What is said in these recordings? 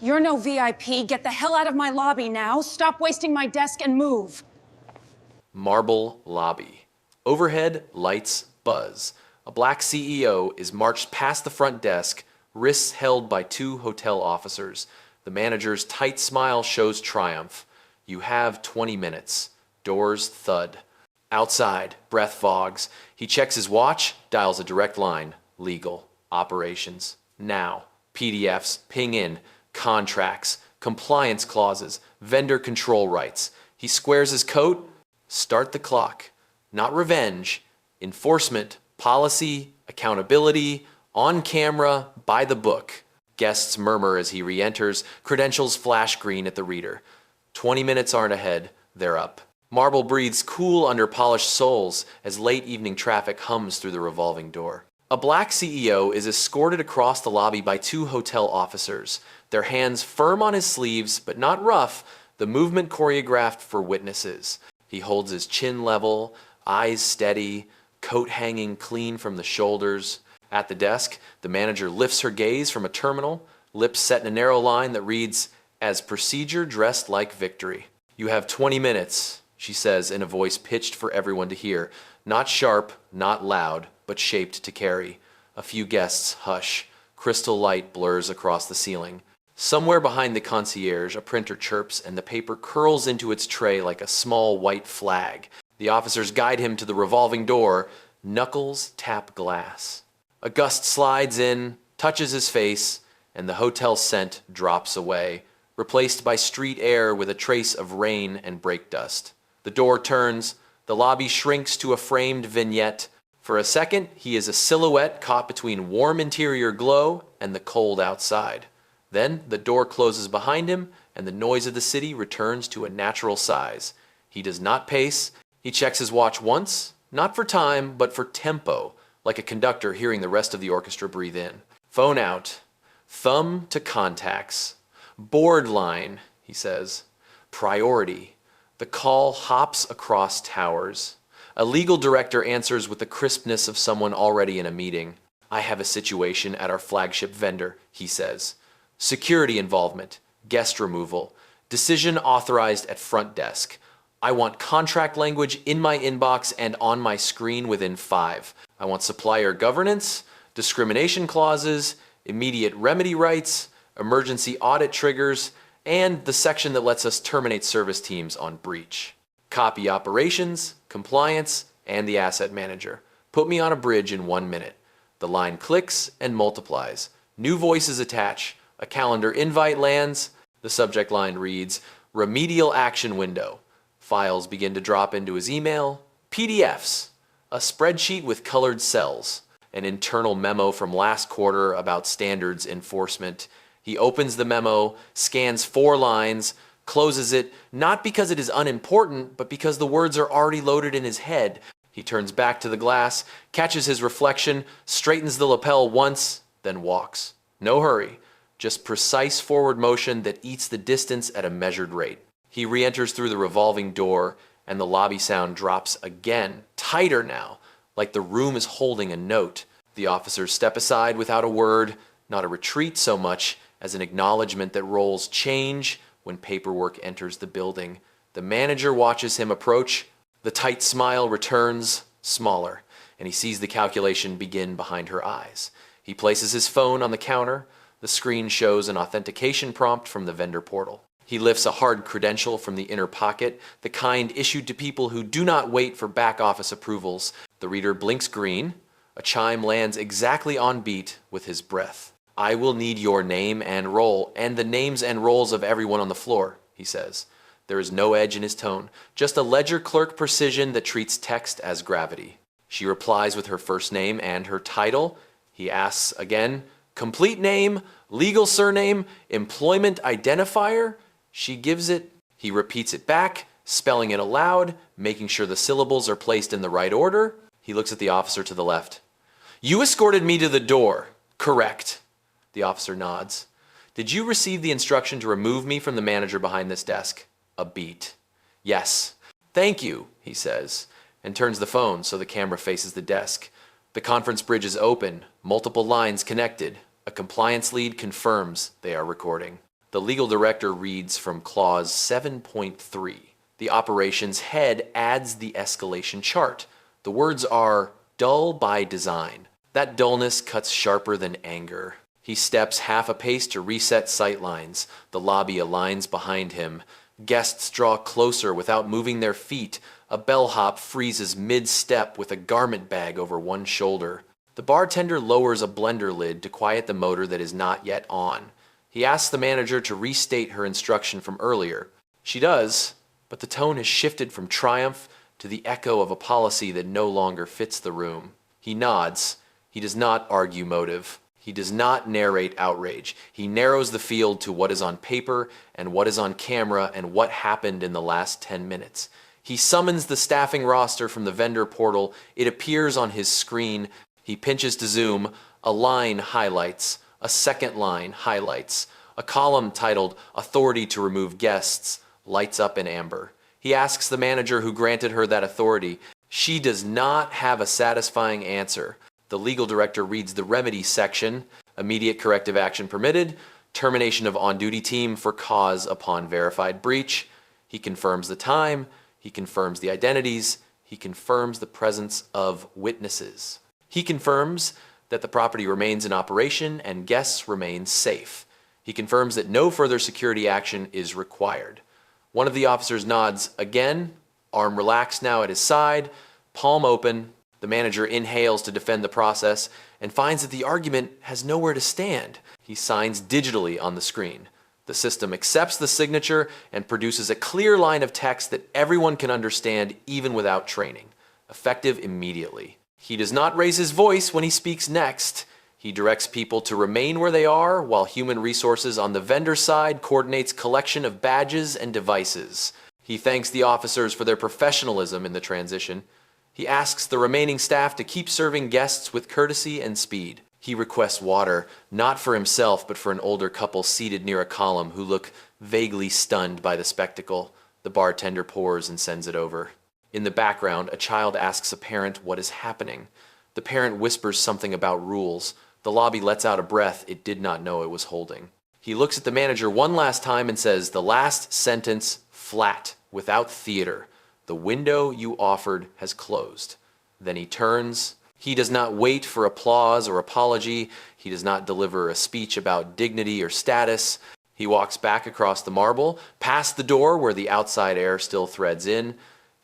You're no VIP. Get the hell out of my lobby now. Stop wasting my desk and move. Marble lobby. Overhead, lights buzz. A black CEO is marched past the front desk, wrists held by two hotel officers. The manager's tight smile shows triumph. You have 20 minutes. Doors thud. Outside, breath fogs. He checks his watch, dials a direct line. Legal. Operations. Now. PDFs. Ping in. Contracts. Compliance clauses. Vendor control rights. He squares his coat. Start the clock. Not revenge. Enforcement. Policy. Accountability. On camera. By the book. Guests murmur as he re-enters. Credentials flash green at the reader. 20 minutes aren't ahead. They're up. Marble breathes cool under polished soles as late evening traffic hums through the revolving door. A black CEO is escorted across the lobby by two hotel officers, their hands firm on his sleeves but not rough, the movement choreographed for witnesses. He holds his chin level, eyes steady, coat hanging clean from the shoulders. At the desk, the manager lifts her gaze from a terminal, lips set in a narrow line that reads, "As procedure dressed like victory." "You have 20 minutes, she says in a voice pitched for everyone to hear. Not sharp, not loud, but shaped to carry. A few guests hush. Crystal light blurs across the ceiling. Somewhere behind the concierge, a printer chirps and the paper curls into its tray like a small white flag. The officers guide him to the revolving door. Knuckles tap glass. A gust slides in, touches his face, and the hotel scent drops away, replaced by street air with a trace of rain and brake dust. The door turns. The lobby shrinks to a framed vignette. For a second, he is a silhouette caught between warm interior glow and the cold outside. Then the door closes behind him and the noise of the city returns to a natural size. He does not pace. He checks his watch once, not for time, but for tempo, like a conductor hearing the rest of the orchestra breathe in. Phone out. Thumb to contacts. Board line, he says. Priority. The call hops across towers. A legal director answers with the crispness of someone already in a meeting. "I have a situation at our flagship vendor," he says. "Security involvement, guest removal, decision authorized at front desk. I want contract language in my inbox and on my screen within 5. I want supplier governance, discrimination clauses, immediate remedy rights, emergency audit triggers, and the section that lets us terminate service teams on breach. Copy operations, compliance, and the asset manager. Put me on a bridge in 1 minute." The line clicks and multiplies. New voices attach. A calendar invite lands. The subject line reads, "Remedial action window." Files begin to drop into his email. PDFs. A spreadsheet with colored cells. An internal memo from last quarter about standards enforcement. He opens the memo, scans 4 lines, closes it, not because it is unimportant, but because the words are already loaded in his head. He turns back to the glass, catches his reflection, straightens the lapel once, then walks. No hurry, just precise forward motion that eats the distance at a measured rate. He re-enters through the revolving door, and the lobby sound drops again, tighter now, like the room is holding a note. The officers step aside without a word, not a retreat so much as an acknowledgement that roles change when paperwork enters the building. The manager watches him approach. The tight smile returns, smaller, and he sees the calculation begin behind her eyes. He places his phone on the counter. The screen shows an authentication prompt from the vendor portal. He lifts a hard credential from the inner pocket, the kind issued to people who do not wait for back office approvals. The reader blinks green. A chime lands exactly on beat with his breath. "I will need your name and role, and the names and roles of everyone on the floor," he says. There is no edge in his tone, just a ledger clerk precision that treats text as gravity. She replies with her first name and her title. He asks again, "Complete name, legal surname, employment identifier?" She gives it. He repeats it back, spelling it aloud, making sure the syllables are placed in the right order. He looks at the officer to the left. "You escorted me to the door, correct?" The officer nods. "Did you receive the instruction to remove me from the manager behind this desk?" A beat. "Yes." "Thank you," he says, and turns the phone so the camera faces the desk. The conference bridge is open, multiple lines connected. A compliance lead confirms they are recording. The legal director reads from clause 7.3. The operations head adds the escalation chart. The words are dull by design. That dullness cuts sharper than anger. He steps half a pace to reset sightlines. The lobby aligns behind him. Guests draw closer without moving their feet. A bellhop freezes mid-step with a garment bag over one shoulder. The bartender lowers a blender lid to quiet the motor that is not yet on. He asks the manager to restate her instruction from earlier. She does, but the tone has shifted from triumph to the echo of a policy that no longer fits the room. He nods. He does not argue motive. He does not narrate outrage. He narrows the field to what is on paper and what is on camera and what happened in the last 10 minutes. He summons the staffing roster from the vendor portal. It appears on his screen. He pinches to zoom. A line highlights. A second line highlights. A column titled "Authority to Remove Guests" lights up in amber. He asks the manager who granted her that authority. She does not have a satisfying answer. The legal director reads the remedies section: immediate corrective action permitted, termination of on-duty team for cause upon verified breach. He confirms the time. He confirms the identities. He confirms the presence of witnesses. He confirms that the property remains in operation and guests remain safe. He confirms that no further security action is required. One of the officers nods again, arm relaxed now at his side, palm open. The manager inhales to defend the process and finds that the argument has nowhere to stand. He signs digitally on the screen. The system accepts the signature and produces a clear line of text that everyone can understand even without training, effective immediately. He does not raise his voice when he speaks next. He directs people to remain where they are while human resources on the vendor side coordinates collection of badges and devices. He thanks the officers for their professionalism in the transition. He asks the remaining staff to keep serving guests with courtesy and speed. He requests water, not for himself but for an older couple seated near a column who look vaguely stunned by the spectacle. The bartender pours and sends it over. In the background, a child asks a parent what is happening. The parent whispers something about rules. The lobby lets out a breath it did not know it was holding. He looks at the manager one last time and says, "The last sentence, flat, without theater. The window you offered has closed." Then he turns. He does not wait for applause or apology. He does not deliver a speech about dignity or status. He walks back across the marble, past the door where the outside air still threads in,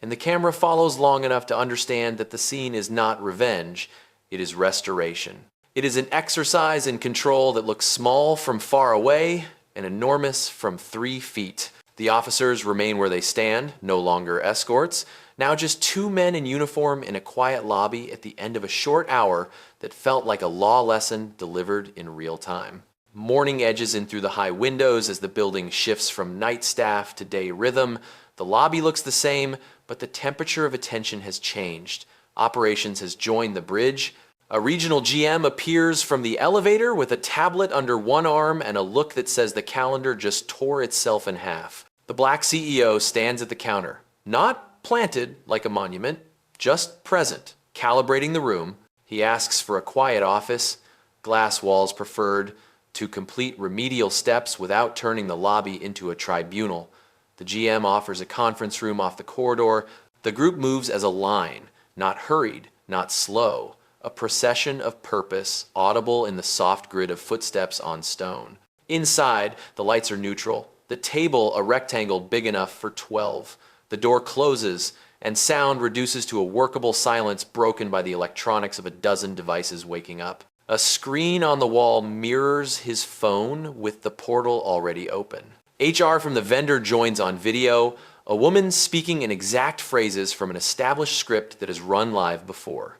and the camera follows long enough to understand that the scene is not revenge, it is restoration. It is an exercise in control that looks small from far away and enormous from 3 feet. The officers remain where they stand, no longer escorts, now just 2 men in uniform in a quiet lobby at the end of a short hour that felt like a law lesson delivered in real time. Morning edges in through the high windows as the building shifts from night staff to day rhythm. The lobby looks the same, but the temperature of attention has changed. Operations has joined the bridge. A regional GM appears from the elevator with a tablet under one arm and a look that says the calendar just tore itself in half. The black CEO stands at the counter, not planted like a monument, just present, calibrating the room. He asks for a quiet office, glass walls preferred, to complete remedial steps without turning the lobby into a tribunal. The GM offers a conference room off the corridor. The group moves as a line, not hurried, not slow. A procession of purpose, audible in the soft grid of footsteps on stone. Inside, the lights are neutral. The table a rectangle big enough for 12. The door closes, and sound reduces to a workable silence broken by the electronics of a dozen devices waking up. A screen on the wall mirrors his phone with the portal already open. HR from the vendor joins on video, a woman speaking in exact phrases from an established script that has run live before.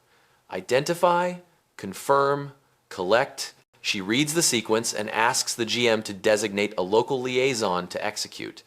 Identify, confirm, collect. She reads the sequence and asks the GM to designate a local liaison to execute.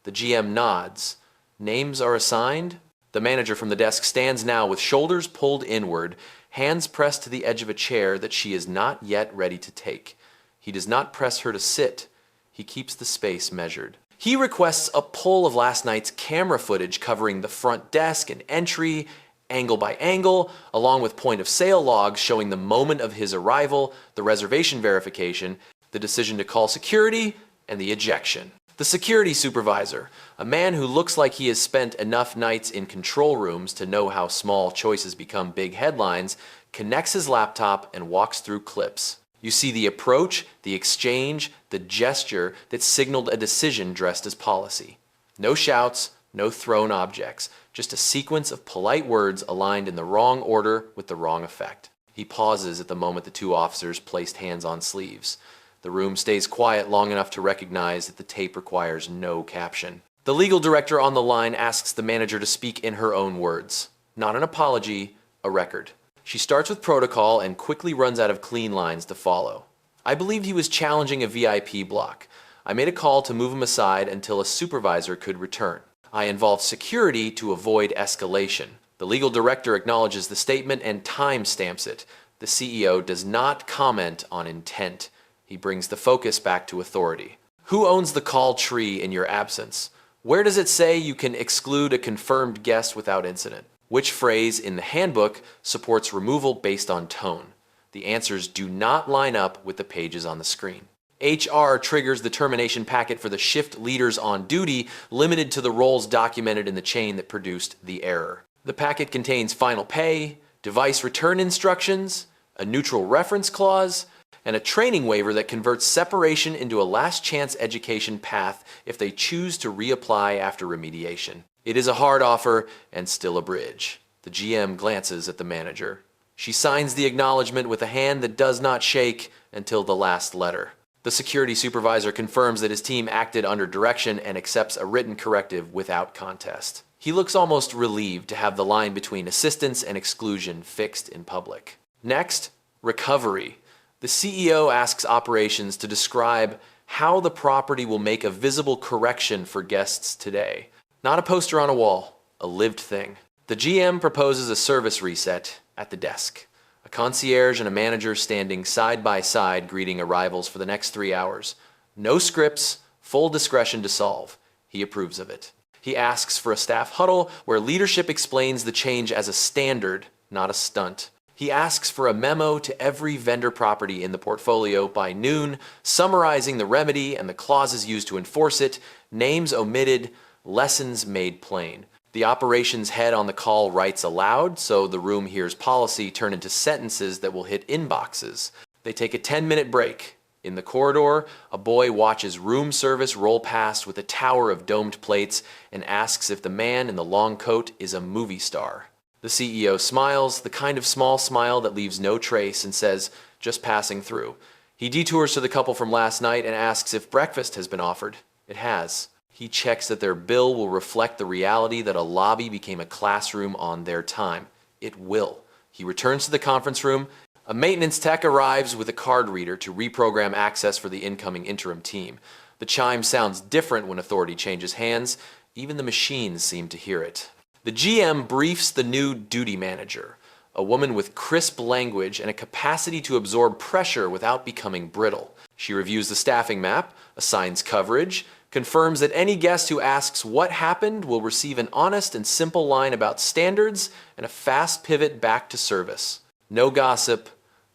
The GM nods. Names are assigned. The manager from the desk stands now with shoulders pulled inward, hands pressed to the edge of a chair that she is not yet ready to take. He does not press her to sit. He keeps the space measured. He requests a pull of last night's camera footage covering the front desk and entry, angle by angle, along with point of sale logs showing the moment of his arrival, the reservation verification, the decision to call security, and the ejection. The security supervisor, a man who looks like he has spent enough nights in control rooms to know how small choices become big headlines, connects his laptop and walks through clips. You see the approach, the exchange, the gesture that signaled a decision dressed as policy. No shouts, no thrown objects, just a sequence of polite words aligned in the wrong order with the wrong effect. He pauses at the moment the two officers placed hands on sleeves. The room stays quiet long enough to recognize that the tape requires no caption. The legal director on the line asks the manager to speak in her own words. Not an apology, a record. She starts with protocol and quickly runs out of clean lines to follow. I believed he was challenging a VIP block. I made a call to move him aside until a supervisor could return. I involved security to avoid escalation. The legal director acknowledges the statement and timestamps it. The CEO does not comment on intent. He brings the focus back to authority. Who owns the call tree in your absence? Where does it say you can exclude a confirmed guest without incident? Which phrase in the handbook supports removal based on tone? The answers do not line up with the pages on the screen. HR triggers the termination packet for the shift leaders on duty, limited to the roles documented in the chain that produced the error. The packet contains final pay, device return instructions, a neutral reference clause, and a training waiver that converts separation into a last chance education path if they choose to reapply after remediation. It is a hard offer and still a bridge. The GM glances at the manager. She signs the acknowledgement with a hand that does not shake until the last letter. The security supervisor confirms that his team acted under direction and accepts a written corrective without contest. He looks almost relieved to have the line between assistance and exclusion fixed in public. Next, recovery. The CEO asks operations to describe how the property will make a visible correction for guests today. Not a poster on a wall, a lived thing. The GM proposes a service reset at the desk. A concierge and a manager standing side by side greeting arrivals for the next 3 hours. No scripts, full discretion to solve. He approves of it. He asks for a staff huddle where leadership explains the change as a standard, not a stunt. He asks for a memo to every vendor property in the portfolio by noon, summarizing the remedy and the clauses used to enforce it, names omitted, lessons made plain. The operations head on the call writes aloud, so the room hears policy turn into sentences that will hit inboxes. They take a 10-minute break. In the corridor, a boy watches room service roll past with a tower of domed plates and asks if the man in the long coat is a movie star. The CEO smiles, the kind of small smile that leaves no trace, and says, "Just passing through." He detours to the couple from last night and asks if breakfast has been offered. It has. He checks that their bill will reflect the reality that a lobby became a classroom on their time. It will. He returns to the conference room. A maintenance tech arrives with a card reader to reprogram access for the incoming interim team. The chime sounds different when authority changes hands. Even the machines seem to hear it. The GM briefs the new duty manager, a woman with crisp language and a capacity to absorb pressure without becoming brittle. She reviews the staffing map, assigns coverage, confirms that any guest who asks what happened will receive an honest and simple line about standards and a fast pivot back to service. No gossip,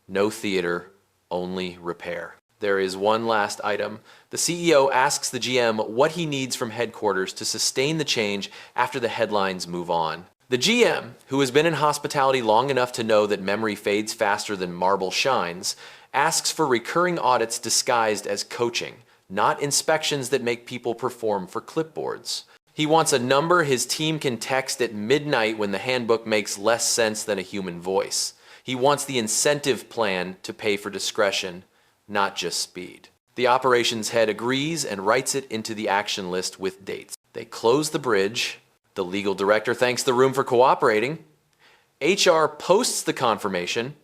no theater, only repair. There is one last item. The CEO asks the GM what he needs from headquarters to sustain the change after the headlines move on. The GM, who has been in hospitality long enough to know that memory fades faster than marble shines, asks for recurring audits disguised as coaching, not inspections that make people perform for clipboards. He wants a number his team can text at midnight when the handbook makes less sense than a human voice. He wants the incentive plan to pay for discretion, not just speed. The operations head agrees and writes it into the action list with dates. They close the bridge. The legal director thanks the room for cooperating. HR posts the confirmation.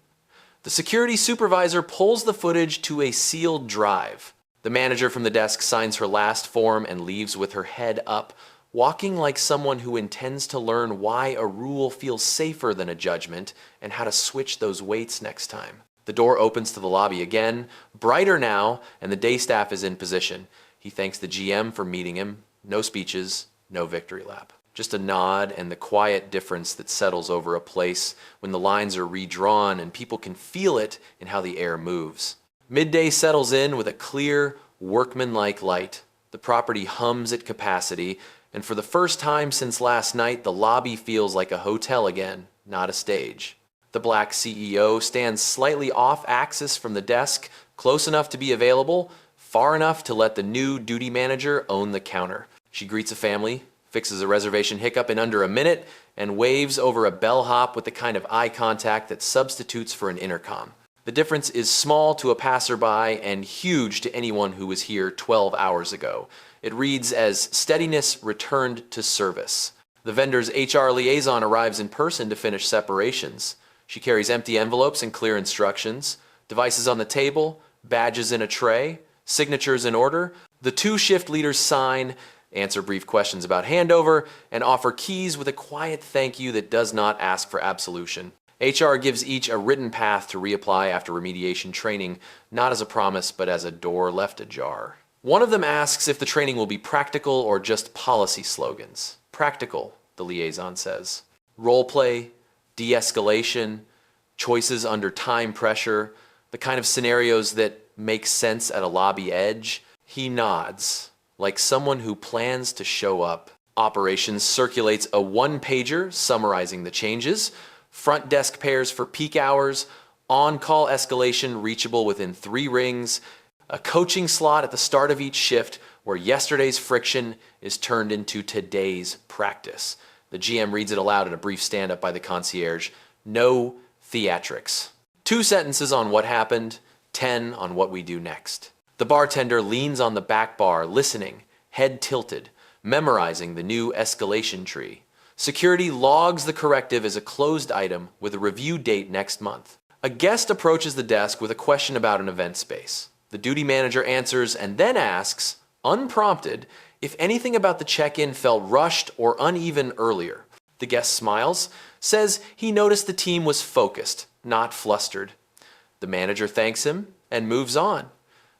The security supervisor pulls the footage to a sealed drive. The manager from the desk signs her last form and leaves with her head up, walking like someone who intends to learn why a rule feels safer than a judgment and how to switch those weights next time. The door opens to the lobby again, brighter now, and the day staff is in position. He thanks the GM for meeting him. No speeches, no victory lap. Just a nod and the quiet difference that settles over a place when the lines are redrawn and people can feel it in how the air moves. Midday settles in with a clear, workmanlike light. The property hums at capacity, and for the first time since last night, the lobby feels like a hotel again, not a stage. The black CEO stands slightly off axis from the desk, close enough to be available, far enough to let the new duty manager own the counter. She greets a family, fixes a reservation hiccup in under a minute, and waves over a bellhop with the kind of eye contact that substitutes for an intercom. The difference is small to a passerby and huge to anyone who was here 12 hours ago. It reads as steadiness returned to service. The vendor's HR liaison arrives in person to finish separations. She carries empty envelopes and clear instructions, devices on the table, badges in a tray, signatures in order. The two shift leaders sign, answer brief questions about handover, and offer keys with a quiet thank you that does not ask for absolution. HR gives each a written path to reapply after remediation training, not as a promise, but as a door left ajar. One of them asks if the training will be practical or just policy slogans. Practical, the liaison says. Role play, de-escalation, choices under time pressure, the kind of scenarios that make sense at a lobby edge. He nods, like someone who plans to show up. Operations circulates a one-pager summarizing the changes, front desk pairs for peak hours, on-call escalation reachable within 3 rings, a coaching slot at the start of each shift where yesterday's friction is turned into today's practice. The GM reads it aloud in a brief stand-up by the concierge. No theatrics. 2 sentences on what happened, 10 on what we do next. The bartender leans on the back bar, listening, head tilted, memorizing the new escalation tree. Security logs the corrective as a closed item with a review date next month. A guest approaches the desk with a question about an event space. The duty manager answers and then asks, unprompted, if anything about the check-in felt rushed or uneven earlier. The guest smiles, says he noticed the team was focused, not flustered. The manager thanks him and moves on.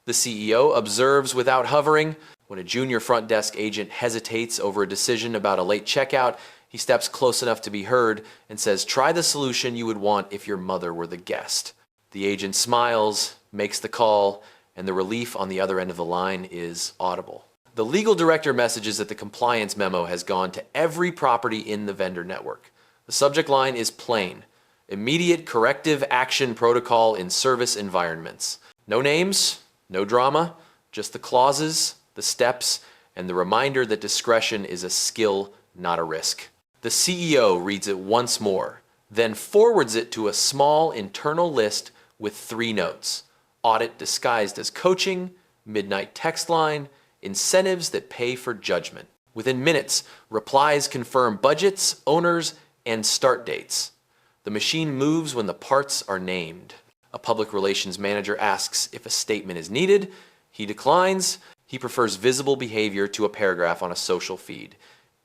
The CEO observes without hovering. When a junior front desk agent hesitates over a decision about a late checkout, he steps close enough to be heard and says, try the solution you would want if your mother were the guest. The agent smiles, makes the call, and the relief on the other end of the line is audible. The legal director messages that the compliance memo has gone to every property in the vendor network. The subject line is plain: immediate corrective action protocol in service environments. No names, no drama, just the clauses, the steps, and the reminder that discretion is a skill, not a risk. The CEO reads it once more, then forwards it to a small internal list with 3 notes: audit disguised as coaching, midnight text line, incentives that pay for judgment. Within minutes, replies confirm budgets, owners, and start dates. The machine moves when the parts are named. A public relations manager asks if a statement is needed. He declines. He prefers visible behavior to a paragraph on a social feed.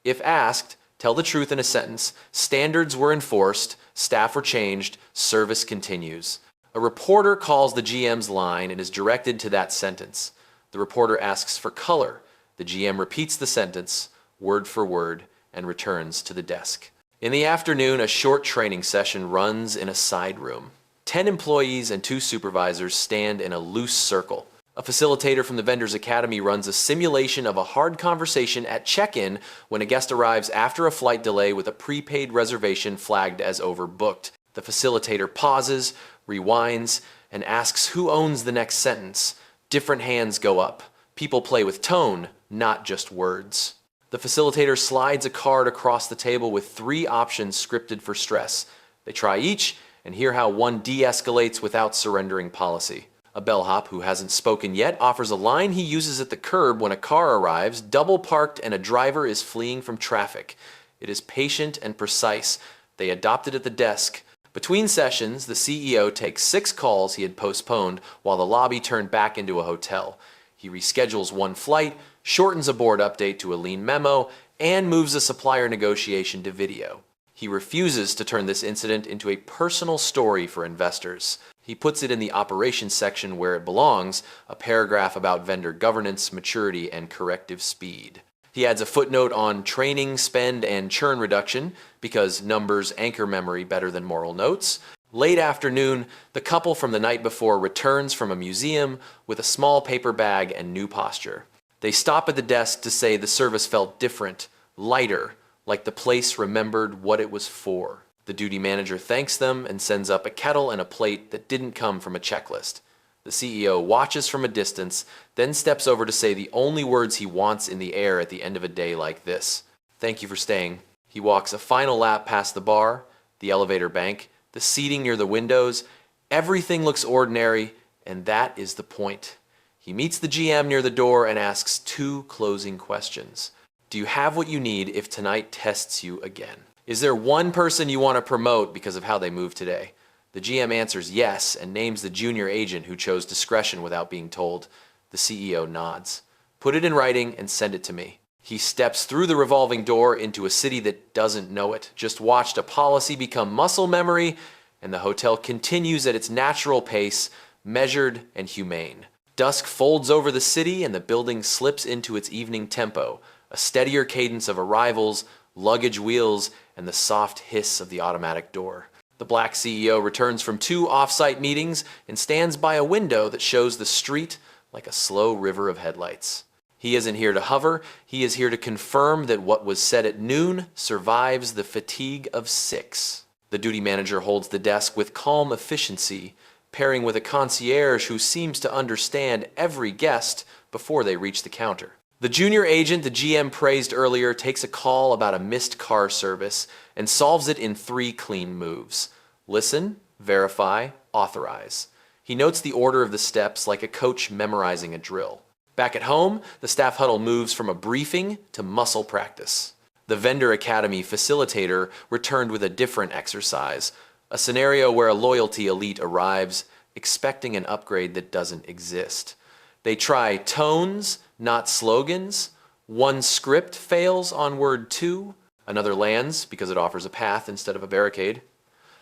If asked, tell the truth in a sentence. Standards were enforced, staff were changed, service continues. A reporter calls the GM's line and is directed to that sentence. The reporter asks for color. The GM repeats the sentence, word for word, and returns to the desk. In the afternoon, a short training session runs in a side room. 10 employees and 2 supervisors stand in a loose circle. A facilitator from the Vendors Academy runs a simulation of a hard conversation at check-in when a guest arrives after a flight delay with a prepaid reservation flagged as overbooked. The facilitator pauses, rewinds, and asks who owns the next sentence. Different hands go up. People play with tone, not just words. The facilitator slides a card across the table with 3 options scripted for stress. They try each and hear how one de-escalates without surrendering policy. A bellhop who hasn't spoken yet offers a line he uses at the curb when a car arrives, double parked, and a driver is fleeing from traffic. It is patient and precise. They adopt it at the desk. Between sessions, the CEO takes 6 calls he had postponed while the lobby turned back into a hotel. He reschedules 1 flight, shortens a board update to a lean memo, and moves a supplier negotiation to video. He refuses to turn this incident into a personal story for investors. He puts it in the operations section where it belongs, a paragraph about vendor governance, maturity, and corrective speed. He adds a footnote on training, spend, and churn reduction, because numbers anchor memory better than moral notes. Late afternoon, the couple from the night before returns from a museum with a small paper bag and new posture. They stop at the desk to say the service felt different, lighter, like the place remembered what it was for. The duty manager thanks them and sends up a kettle and a plate that didn't come from a checklist. The CEO watches from a distance, then steps over to say the only words he wants in the air at the end of a day like this. Thank you for staying. He walks a final lap past the bar, the elevator bank, the seating near the windows. Everything looks ordinary, and that is the point. He meets the GM near the door and asks 2 closing questions. Do you have what you need if tonight tests you again? Is there one person you want to promote because of how they moved today? The GM answers yes and names the junior agent who chose discretion without being told. The CEO nods. Put it in writing and send it to me. He steps through the revolving door into a city that doesn't know it, just watched a policy become muscle memory, and the hotel continues at its natural pace, measured and humane. Dusk folds over the city and the building slips into its evening tempo, a steadier cadence of arrivals, luggage wheels, and the soft hiss of the automatic door. The black CEO returns from 2 off-site meetings and stands by a window that shows the street like a slow river of headlights. He isn't here to hover, he is here to confirm that what was said at noon survives the fatigue of 6. The duty manager holds the desk with calm efficiency, pairing with a concierge who seems to understand every guest before they reach the counter. The junior agent the GM praised earlier takes a call about a missed car service and solves it in 3 clean moves. Listen, verify, authorize. He notes the order of the steps like a coach memorizing a drill. Back at home, the staff huddle moves from a briefing to muscle practice. The Vendor Academy facilitator returned with a different exercise, a scenario where a loyalty elite arrives, expecting an upgrade that doesn't exist. They try tones, not slogans. One script fails on word 2, another lands because it offers a path instead of a barricade.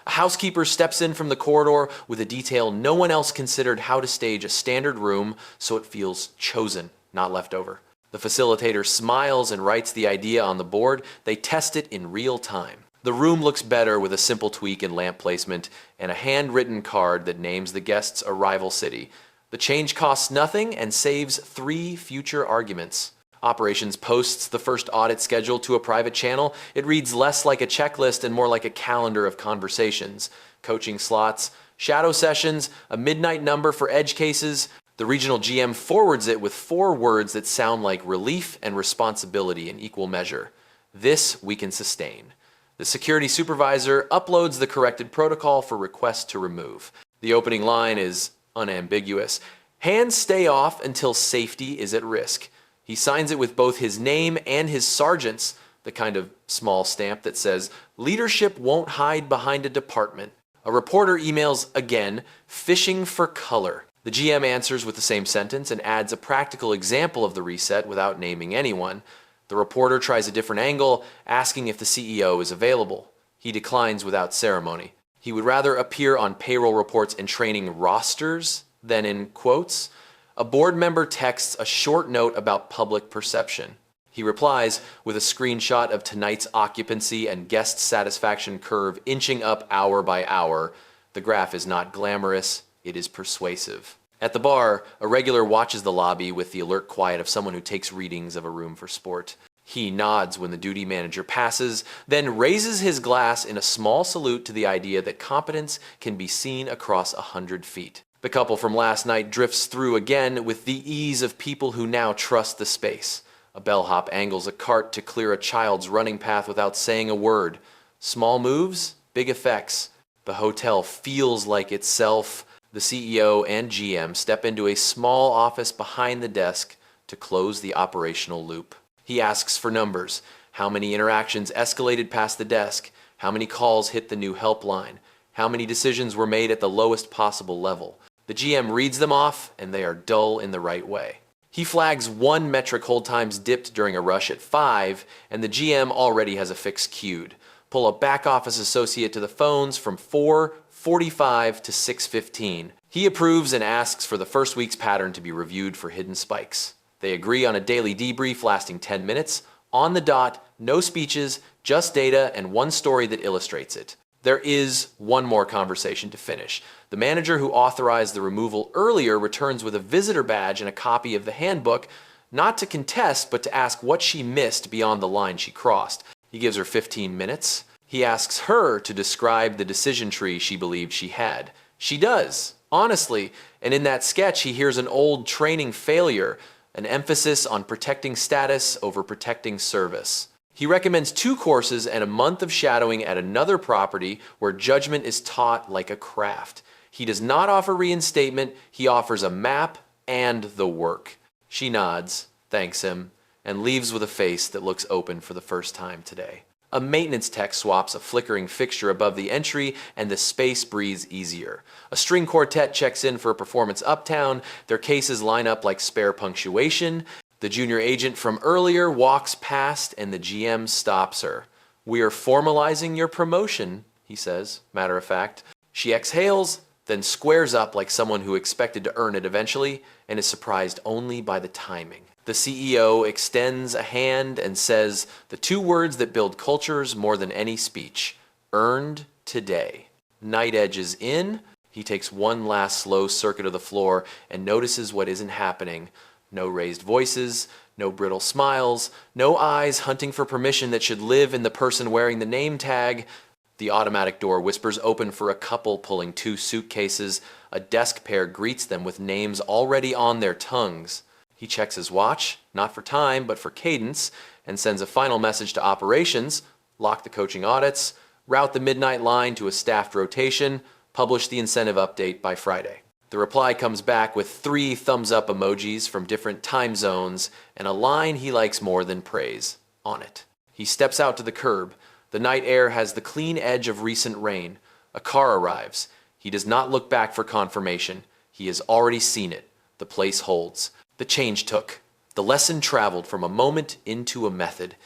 A housekeeper steps in from the corridor with a detail no one else considered how to stage a standard room so it feels chosen, not left over. The facilitator smiles and writes the idea on the board. They test it in real time. The room looks better with a simple tweak in lamp placement and a handwritten card that names the guest's arrival city. The change costs nothing and saves 3 future arguments. Operations posts the first audit schedule to a private channel. It reads less like a checklist and more like a calendar of conversations. Coaching slots, shadow sessions, a midnight number for edge cases. The regional GM forwards it with 4 words that sound like relief and responsibility in equal measure. This we can sustain. The security supervisor uploads the corrected protocol for request to remove. The opening line is unambiguous. Hands stay off until safety is at risk. He signs it with both his name and his sergeant's, the kind of small stamp that says, leadership won't hide behind a department. A reporter emails again, fishing for color. The GM answers with the same sentence and adds a practical example of the reset without naming anyone. The reporter tries a different angle, asking if the CEO is available. He declines without ceremony. He would rather appear on payroll reports and training rosters than in quotes. A board member texts a short note about public perception. He replies with a screenshot of tonight's occupancy and guest satisfaction curve inching up hour by hour. The graph is not glamorous, it is persuasive. At the bar, a regular watches the lobby with the alert quiet of someone who takes readings of a room for sport. He nods when the duty manager passes, then raises his glass in a small salute to the idea that competence can be seen across 100 feet. The couple from last night drifts through again with the ease of people who now trust the space. A bellhop angles a cart to clear a child's running path without saying a word. Small moves, big effects. The hotel feels like itself. The CEO and GM step into a small office behind the desk to close the operational loop. He asks for numbers. How many interactions escalated past the desk? How many calls hit the new helpline? How many decisions were made at the lowest possible level? The GM reads them off, and they are dull in the right way. He flags 1 metric hold times dipped during a rush at 5, and the GM already has a fix queued. Pull a back office associate to the phones from 4:45 to 6:15. He approves and asks for the first week's pattern to be reviewed for hidden spikes. They agree on a daily debrief lasting 10 minutes. On the dot, no speeches, just data and 1 story that illustrates it. There is one more conversation to finish. The manager who authorized the removal earlier returns with a visitor badge and a copy of the handbook, not to contest, but to ask what she missed beyond the line she crossed. He gives her 15 minutes. He asks her to describe the decision tree she believed she had. She does, honestly, and in that sketch he hears an old training failure, an emphasis on protecting status over protecting service. He recommends 2 courses and a month of shadowing at another property where judgment is taught like a craft. He does not offer reinstatement, he offers a map and the work. She nods, thanks him, and leaves with a face that looks open for the first time today. A maintenance tech swaps a flickering fixture above the entry and the space breathes easier. A string quartet checks in for a performance uptown. Their cases line up like spare punctuation. The junior agent from earlier walks past and the GM stops her. "We are formalizing your promotion," he says, matter of fact. She exhales, then squares up like someone who expected to earn it eventually and is surprised only by the timing. The CEO extends a hand and says the 2 words that build cultures more than any speech: earned today. Night edges in. He takes one last slow circuit of the floor and notices what isn't happening. No raised voices, no brittle smiles, no eyes hunting for permission that should live in the person wearing the name tag. The automatic door whispers open for a couple pulling 2 suitcases. A desk pair greets them with names already on their tongues. He checks his watch, not for time, but for cadence, and sends a final message to operations: lock the coaching audits, route the midnight line to a staffed rotation, publish the incentive update by Friday. The reply comes back with 3 thumbs-up emojis from different time zones and a line he likes more than praise on it. He steps out to the curb. The night air has the clean edge of recent rain. A car arrives. He does not look back for confirmation. He has already seen it. The place holds. The change took. The lesson traveled from a moment into a method.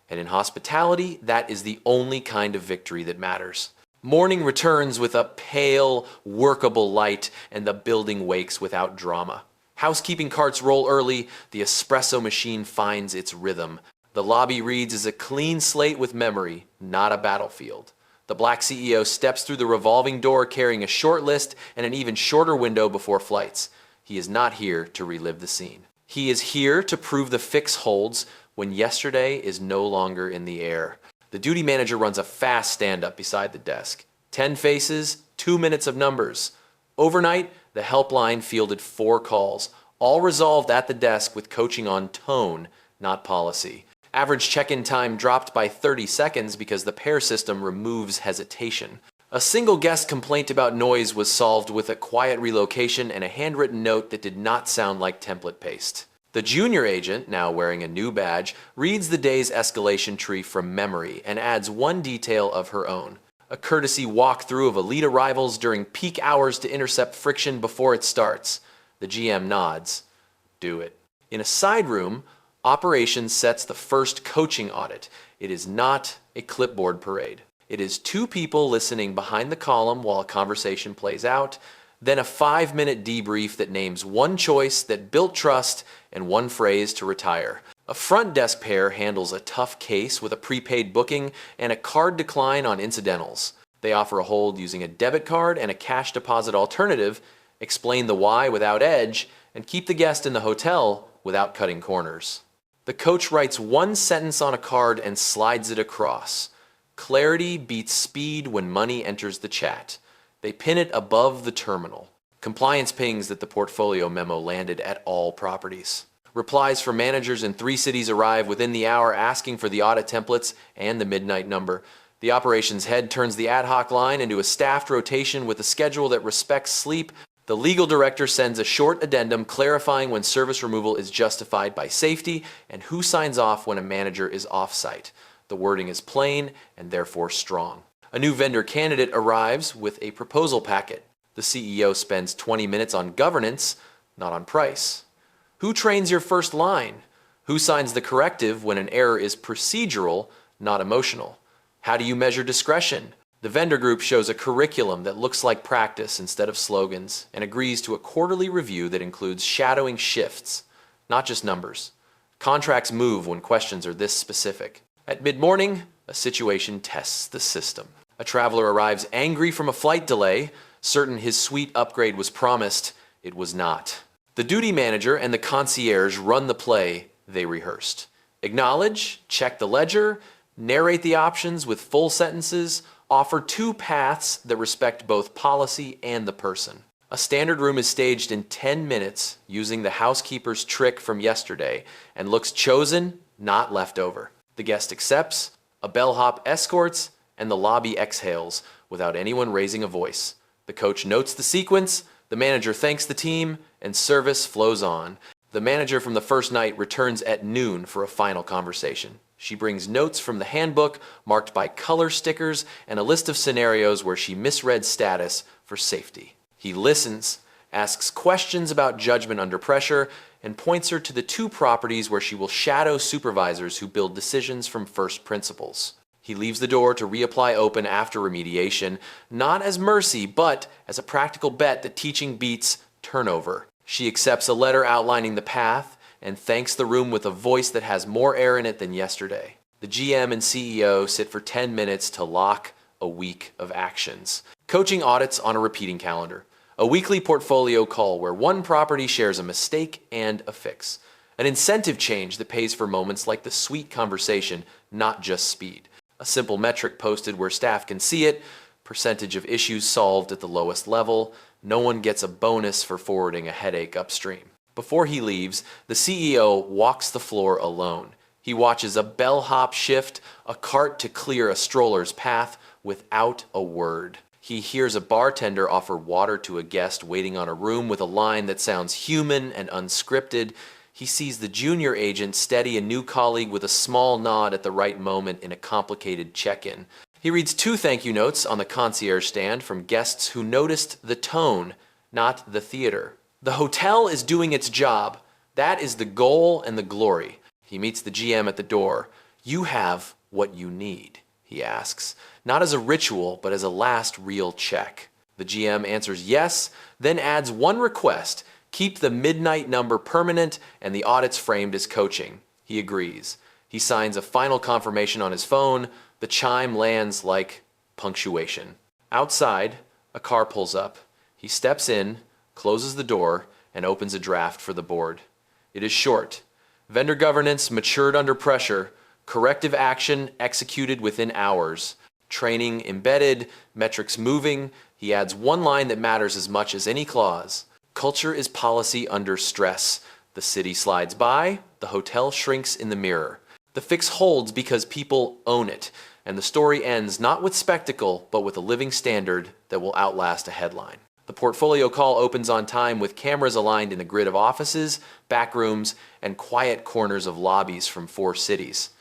And in hospitality, that is the only kind of victory that matters. Morning returns with a pale, workable light, and the building wakes without drama. Housekeeping carts roll early. The espresso machine finds its rhythm. The lobby reads as a clean slate with memory, not a battlefield. The black CEO steps through the revolving door carrying a short list and an even shorter window before flights. He is not here to relive the scene. He is here to prove the fix holds when yesterday is no longer in the air. The duty manager runs a fast stand-up beside the desk. 10 faces, 2 minutes of numbers. Overnight, the helpline fielded 4 calls, all resolved at the desk with coaching on tone, not policy. Average check-in time dropped by 30 seconds because the pair system removes hesitation. A single guest complaint about noise was solved with a quiet relocation and a handwritten note that did not sound like template paste. The junior agent, now wearing a new badge, reads the day's escalation tree from memory and adds 1 detail of her own. A courtesy walkthrough of elite arrivals during peak hours to intercept friction before it starts. The GM nods. Do it. In a side room, operations sets the first coaching audit. It is not a clipboard parade. It is 2 people listening behind the column while a conversation plays out, then a 5-minute debrief that names 1 choice that built trust and 1 phrase to retire. A front desk pair handles a tough case with a prepaid booking and a card decline on incidentals. They offer a hold using a debit card and a cash deposit alternative, explain the why without edge, and keep the guest in the hotel without cutting corners. The coach writes 1 sentence on a card and slides it across. Clarity beats speed when money enters the chat. They pin it above the terminal. Compliance pings that the portfolio memo landed at all properties. Replies from managers in 3 cities arrive within the hour asking for the audit templates and the midnight number. The operations head turns the ad hoc line into a staffed rotation with a schedule that respects sleep. The legal director sends a short addendum clarifying when service removal is justified by safety and who signs off when a manager is off-site. The wording is plain and therefore strong. A new vendor candidate arrives with a proposal packet. The CEO spends 20 minutes on governance, not on price. Who trains your first line? Who signs the corrective when an error is procedural, not emotional? How do you measure discretion? The vendor group shows a curriculum that looks like practice instead of slogans and agrees to a quarterly review that includes shadowing shifts, not just numbers. Contracts move when questions are this specific. At mid-morning, a situation tests the system. A traveler arrives angry from a flight delay, certain his suite upgrade was promised. It was not. The duty manager and the concierge run the play they rehearsed. Acknowledge, check the ledger, narrate the options with full sentences, offer two paths that respect both policy and the person. A standard room is staged in 10 minutes using the housekeeper's trick from yesterday and looks chosen, not left over. The guest accepts, a bellhop escorts, and the lobby exhales without anyone raising a voice. The coach notes the sequence, the manager thanks the team, and service flows on. The manager from the first night returns at noon for a final conversation. She brings notes from the handbook marked by color stickers and a list of scenarios where she misread status for safety. He listens, asks questions about judgment under pressure, and points her to the two properties where she will shadow supervisors who build decisions from first principles. He leaves the door to reapply open after remediation, not as mercy, but as a practical bet that teaching beats turnover. She accepts a letter outlining the path and thanks the room with a voice that has more air in it than yesterday. The GM and CEO sit for 10 minutes to lock a week of actions. Coaching audits on a repeating calendar. A weekly portfolio call where one property shares a mistake and a fix. An incentive change that pays for moments like the sweet conversation, not just speed. A simple metric posted where staff can see it, percentage of issues solved at the lowest level. No one gets a bonus for forwarding a headache upstream. Before he leaves, the CEO walks the floor alone. He watches a bellhop shift a cart to clear a stroller's path without a word. He hears a bartender offer water to a guest waiting on a room with a line that sounds human and unscripted. He sees the junior agent steady a new colleague with a small nod at the right moment in a complicated check-in. He reads 2 thank you notes on the concierge stand from guests who noticed the tone, not the theater. The hotel is doing its job. That is the goal and the glory. He meets the GM at the door. You have what you need, he asks, not as a ritual, but as a last real check. The GM answers yes, then adds one request. Keep the midnight number permanent and the audits framed as coaching. He agrees. He signs a final confirmation on his phone. The chime lands like punctuation. Outside, a car pulls up. He steps in, closes the door, and opens a draft for the board. It is short. Vendor governance matured under pressure. Corrective action executed within hours. Training embedded, metrics moving. He adds one line that matters as much as any clause. Culture is policy under stress. The city slides by, the hotel shrinks in the mirror. The fix holds because people own it, and the story ends not with spectacle, but with a living standard that will outlast a headline. The portfolio call opens on time with cameras aligned in a grid of offices, back rooms, and quiet corners of lobbies from 4 cities.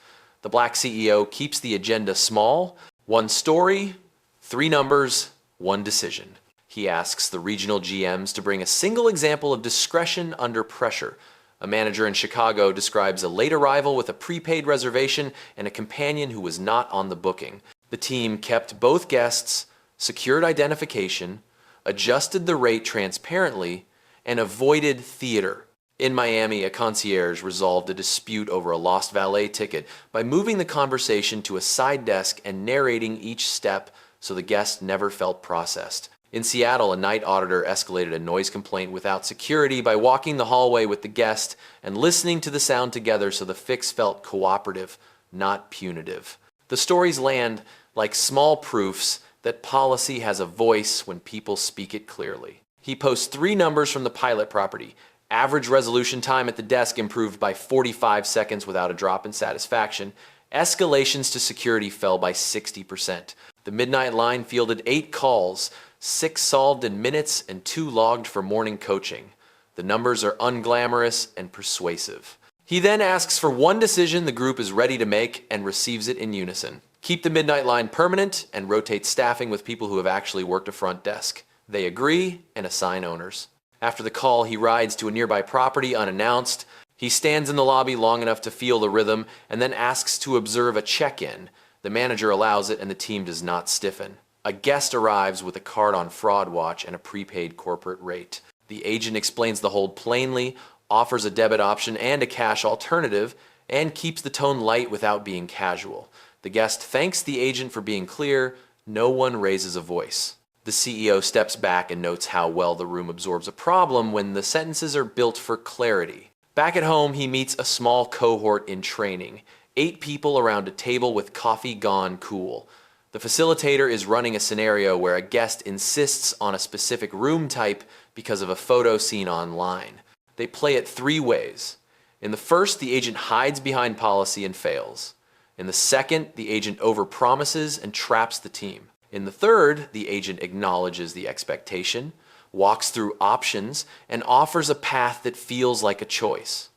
The Black CEO keeps the agenda small, 1 story, 3 numbers, 1 decision. He asks the regional GMs to bring a single example of discretion under pressure. A manager in Chicago describes a late arrival with a prepaid reservation and a companion who was not on the booking. The team kept both guests, secured identification, adjusted the rate transparently, and avoided theater. In Miami, a concierge resolved a dispute over a lost valet ticket by moving the conversation to a side desk and narrating each step so the guest never felt processed. In Seattle, a night auditor escalated a noise complaint without security by walking the hallway with the guest and listening to the sound together so the fix felt cooperative, not punitive. The stories land like small proofs that policy has a voice when people speak it clearly. He posts 3 numbers from the pilot property. Average resolution time at the desk improved by 45 seconds without a drop in satisfaction. Escalations to security fell by 60%. The midnight line fielded 8 calls, 6 solved in minutes and 2 logged for morning coaching. The numbers are unglamorous and persuasive. He then asks for 1 decision the group is ready to make and receives it in unison. Keep the midnight line permanent and rotate staffing with people who have actually worked a front desk. They agree and assign owners. After the call, he rides to a nearby property unannounced. He stands in the lobby long enough to feel the rhythm and then asks to observe a check-in. The manager allows it and the team does not stiffen. A guest arrives with a card on fraud watch and a prepaid corporate rate. The agent explains the hold plainly, offers a debit option and a cash alternative, and keeps the tone light without being casual. The guest thanks the agent for being clear, No one raises a voice. The CEO steps back and notes how well the room absorbs a problem when the sentences are built for clarity. Back at home, he meets a small cohort in training. 8 people around a table with coffee gone cool. The facilitator is running a scenario where a guest insists on a specific room type because of a photo seen online. They play it 3 ways. In the first, the agent hides behind policy and fails. In the second, the agent overpromises and traps the team. In the third, the agent acknowledges the expectation, walks through options, and offers a path that feels like a choice.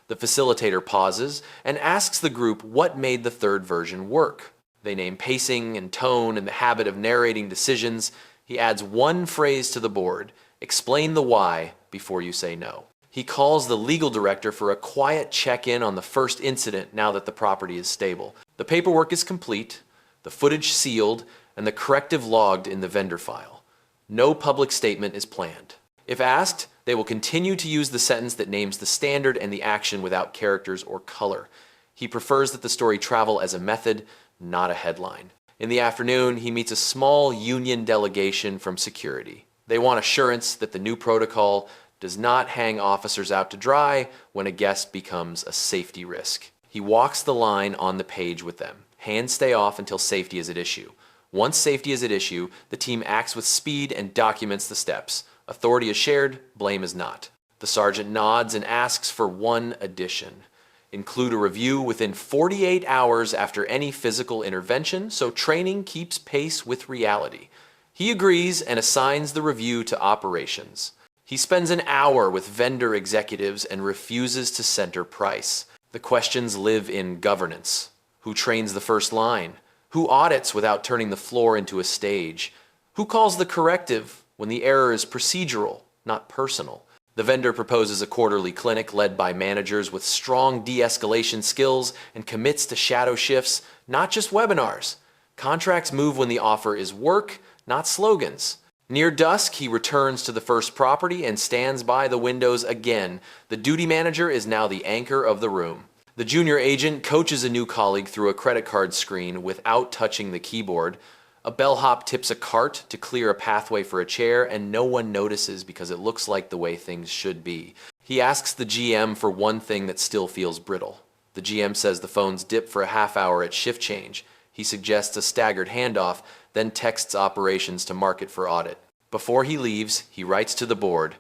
The facilitator pauses and asks the group what made the third version work. They name pacing and tone and the habit of narrating decisions. He adds 1 phrase to the board: explain the why before you say no. He calls the legal director for a quiet check-in on the first incident now that the property is stable. The paperwork is complete, the footage sealed, and the corrective logged in the vendor file. No public statement is planned. If asked, they will continue to use the sentence that names the standard and the action without characters or color. He prefers that the story travel as a method, not a headline. In the afternoon, he meets a small union delegation from security. They want assurance that the new protocol does not hang officers out to dry when a guest becomes a safety risk. He walks the line on the page with them. Hands stay off until safety is at issue. Once safety is at issue, the team acts with speed and documents the steps. Authority is shared, blame is not. The sergeant nods and asks for 1 addition. Include a review within 48 hours after any physical intervention, so training keeps pace with reality. He agrees and assigns the review to operations. He spends an hour with vendor executives and refuses to center price. The questions live in governance. Who trains the first line? Who audits without turning the floor into a stage? Who calls the corrective when the error is procedural, not personal? The vendor proposes a quarterly clinic led by managers with strong de-escalation skills and commits to shadow shifts, not just webinars. Contracts move when the offer is work, not slogans. Near dusk, he returns to the first property and stands by the windows again. The duty manager is now the anchor of the room. The junior agent coaches a new colleague through a credit card screen without touching the keyboard. A bellhop tips a cart to clear a pathway for a chair, and no one notices because it looks like the way things should be. He asks the GM for one thing that still feels brittle. The GM says the phones dip for a half hour at shift change. He suggests a staggered handoff, then texts operations to mark it for audit. Before he leaves, he writes to the board,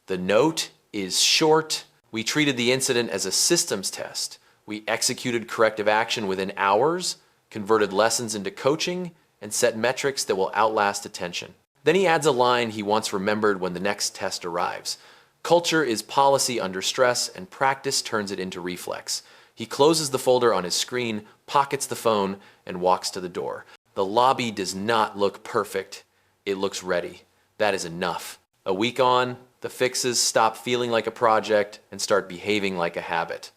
"The note is short. We treated the incident as a systems test. We executed corrective action within hours, converted lessons into coaching, and set metrics that will outlast attention." Then he adds a line he once remembered when the next test arrives. Culture is policy under stress, and practice turns it into reflex. He closes the folder on his screen, pockets the phone, and walks to the door. The lobby does not look perfect. It looks ready. That is enough. A week on, the fixes stop feeling like a project and start behaving like a habit.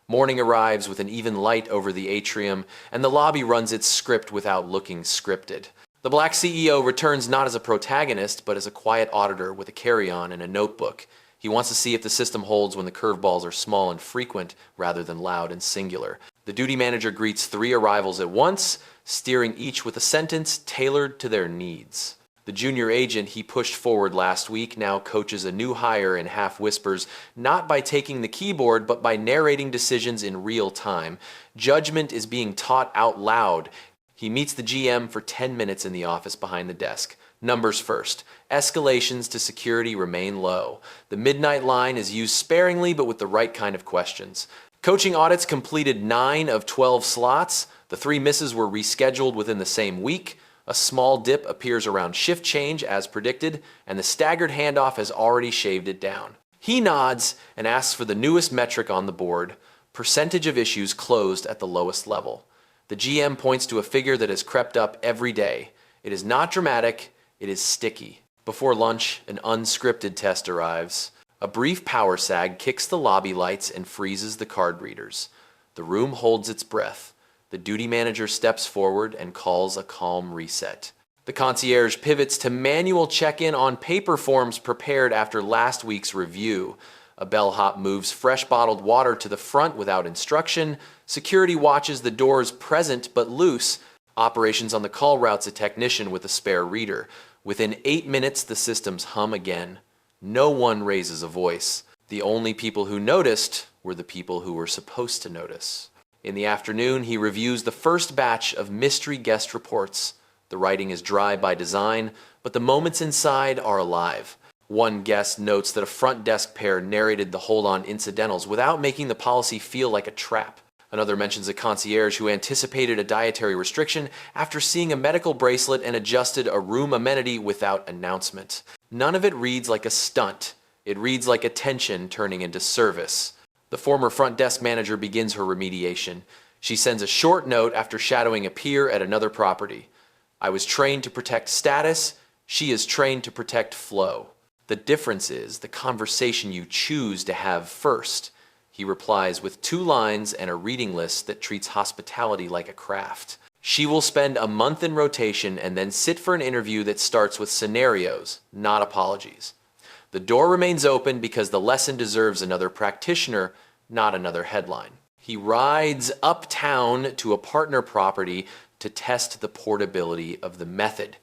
Morning arrives with an even light over the atrium, and the lobby runs its script without looking scripted. The black CEO returns not as a protagonist, but as a quiet auditor with a carry-on and a notebook. He wants to see if the system holds when the curveballs are small and frequent rather than loud and singular. The duty manager greets 3 arrivals at once, steering each with a sentence tailored to their needs. The junior agent he pushed forward last week now coaches a new hire in half whispers, not by taking the keyboard, but by narrating decisions in real time. Judgment is being taught out loud. He meets the GM for 10 minutes in the office behind the desk. Numbers first. Escalations to security remain low. The midnight line is used sparingly, but with the right kind of questions. Coaching audits completed 9 of 12 slots. The 3 misses were rescheduled within the same week. A small dip appears around shift change as predicted, and the staggered handoff has already shaved it down. He nods and asks for the newest metric on the board, percentage of issues closed at the lowest level. The GM points to a figure that has crept up every day. It is not dramatic, it is sticky. Before lunch, an unscripted test arrives. A brief power sag kicks the lobby lights and freezes the card readers. The room holds its breath. The duty manager steps forward and calls a calm reset. The concierge pivots to manual check-in on paper forms prepared after last week's review. A bellhop moves fresh bottled water to the front without instruction. Security watches the doors present but loose. Operations on the call routes a technician with a spare reader. Within 8 minutes, the systems hum again. No one raises a voice. The only people who noticed were the people who were supposed to notice. In the afternoon, he reviews the first batch of mystery guest reports. The writing is dry by design, but the moments inside are alive. One guest notes that a front desk pair narrated the hold-on incidentals without making the policy feel like a trap. Another mentions a concierge who anticipated a dietary restriction after seeing a medical bracelet and adjusted a room amenity without announcement. None of it reads like a stunt. It reads like attention turning into service. The former front desk manager begins her remediation. She sends a short note after shadowing a peer at another property. I was trained to protect status. She is trained to protect flow. The difference is the conversation you choose to have first. He replies with 2 lines and a reading list that treats hospitality like a craft. She will spend a month in rotation and then sit for an interview that starts with scenarios, not apologies. The door remains open because the lesson deserves another practitioner, not another headline. He rides uptown to a partner property to test the portability of the method.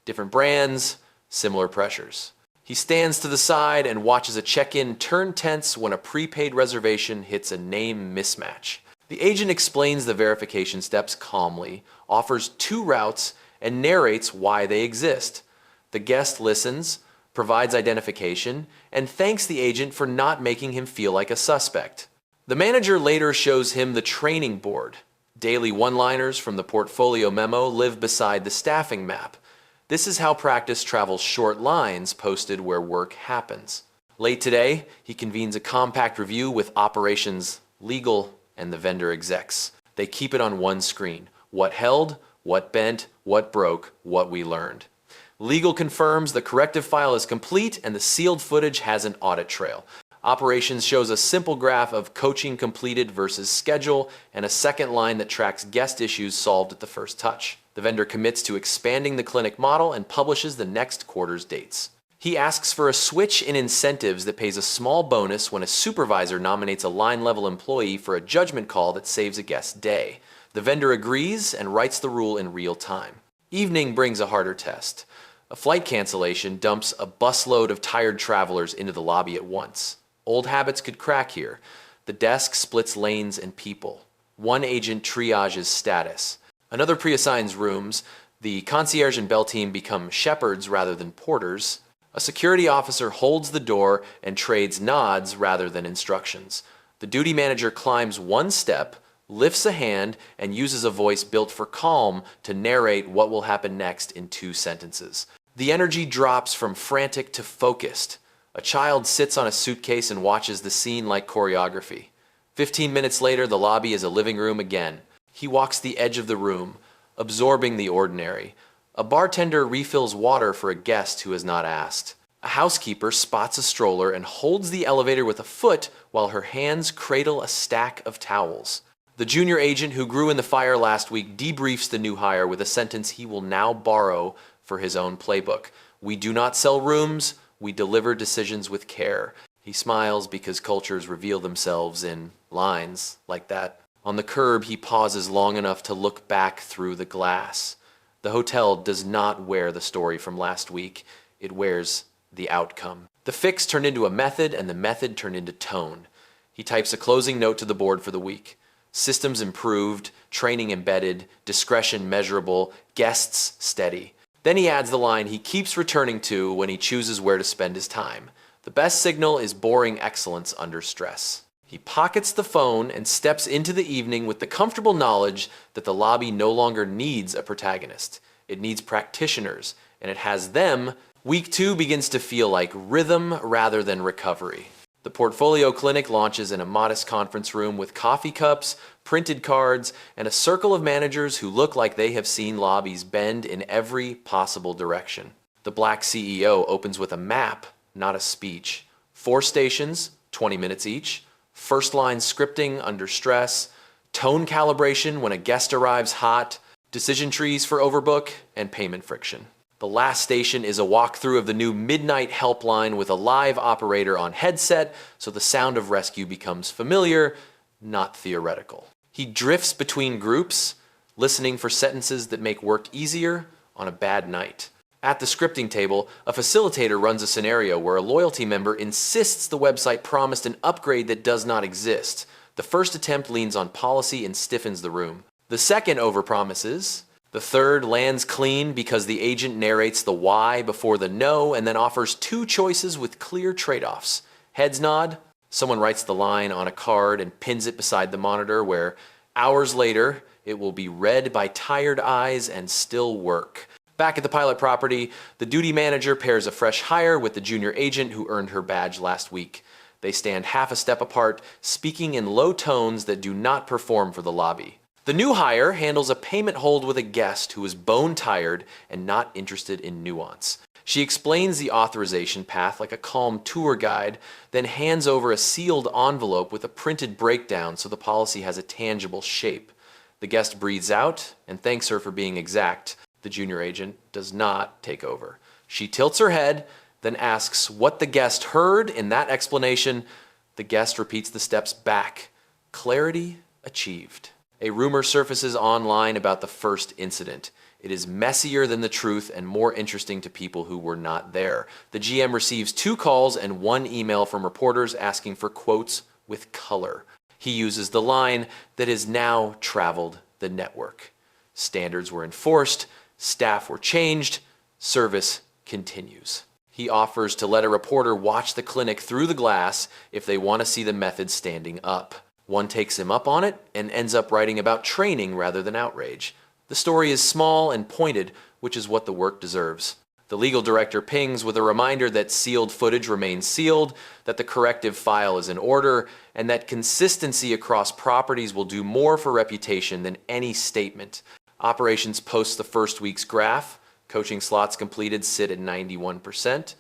Different brands, similar pressures. He stands to the side and watches a check-in turn tense when a prepaid reservation hits a name mismatch. The agent explains the verification steps calmly, offers 2 routes, and narrates why they exist. The guest listens, provides identification, and thanks the agent for not making him feel like a suspect. The manager later shows him the training board. Daily one-liners from the portfolio memo live beside the staffing map. This is how practice travels short lines posted where work happens. Late today, he convenes a compact review with operations, legal, and the vendor execs. They keep it on one screen. What held, what bent, what broke, what we learned. Legal confirms the corrective file is complete and the sealed footage has an audit trail. Operations shows a simple graph of coaching completed versus schedule and a second line that tracks guest issues solved at the first touch. The vendor commits to expanding the clinic model and publishes the next quarter's dates. He asks for a switch in incentives that pays a small bonus when a supervisor nominates a line-level employee for a judgment call that saves a guest's day. The vendor agrees and writes the rule in real time. Evening brings a harder test. A flight cancellation dumps a busload of tired travelers into the lobby at once. Old habits could crack here. The desk splits lanes and people. One agent triages status. Another preassigns rooms. The concierge and bell team become shepherds rather than porters. A security officer holds the door and trades nods rather than instructions. The duty manager climbs 1 step, lifts a hand, and uses a voice built for calm to narrate what will happen next in 2 sentences. The energy drops from frantic to focused. A child sits on a suitcase and watches the scene like choreography. 15 minutes later, the lobby is a living room again. He walks the edge of the room, absorbing the ordinary. A bartender refills water for a guest who has not asked. A housekeeper spots a stroller and holds the elevator with a foot while her hands cradle a stack of towels. The junior agent who grew in the fire last week debriefs the new hire with a sentence he will now borrow for his own playbook. We do not sell rooms, we deliver decisions with care. He smiles because cultures reveal themselves in lines like that. On the curb, he pauses long enough to look back through the glass. The hotel does not wear the story from last week. It wears the outcome. The fix turned into a method, and the method turned into tone. He types a closing note to the board for the week. Systems improved, training embedded, discretion measurable, guests steady. Then he adds the line he keeps returning to when he chooses where to spend his time. The best signal is boring excellence under stress. He pockets the phone and steps into the evening with the comfortable knowledge that the lobby no longer needs a protagonist. It needs practitioners, and it has them. Week 2 begins to feel like rhythm rather than recovery. The portfolio clinic launches in a modest conference room with coffee cups, printed cards, and a circle of managers who look like they have seen lobbies bend in every possible direction. The black CEO opens with a map, not a speech. 4 stations, 20 minutes each. First line scripting under stress, tone calibration when a guest arrives hot, decision trees for overbook, and payment friction. The last station is a walkthrough of the new midnight helpline with a live operator on headset, so the sound of rescue becomes familiar, not theoretical. He drifts between groups, listening for sentences that make work easier on a bad night. At the scripting table, a facilitator runs a scenario where a loyalty member insists the website promised an upgrade that does not exist. The first attempt leans on policy and stiffens the room. The second overpromises. The third lands clean because the agent narrates the why before the no and then offers two choices with clear trade-offs. Heads nod, someone writes the line on a card and pins it beside the monitor where hours later it will be read by tired eyes and still work. Back at the pilot property, the duty manager pairs a fresh hire with the junior agent who earned her badge last week. They stand half a step apart, speaking in low tones that do not perform for the lobby. The new hire handles a payment hold with a guest who is bone-tired and not interested in nuance. She explains the authorization path like a calm tour guide, then hands over a sealed envelope with a printed breakdown so the policy has a tangible shape. The guest breathes out and thanks her for being exact. The junior agent does not take over. She tilts her head, then asks what the guest heard in that explanation. The guest repeats the steps back. Clarity achieved. A rumor surfaces online about the first incident. It is messier than the truth and more interesting to people who were not there. The GM receives 2 calls and 1 email from reporters asking for quotes with color. He uses the line that has now traveled the network. Standards were enforced, staff were changed, service continues. He offers to let a reporter watch the clinic through the glass if they want to see the method standing up. One takes him up on it and ends up writing about training rather than outrage. The story is small and pointed, which is what the work deserves. The legal director pings with a reminder that sealed footage remains sealed, that the corrective file is in order, and that consistency across properties will do more for reputation than any statement. Operations posts the first week's graph. Coaching slots completed sit at 91%.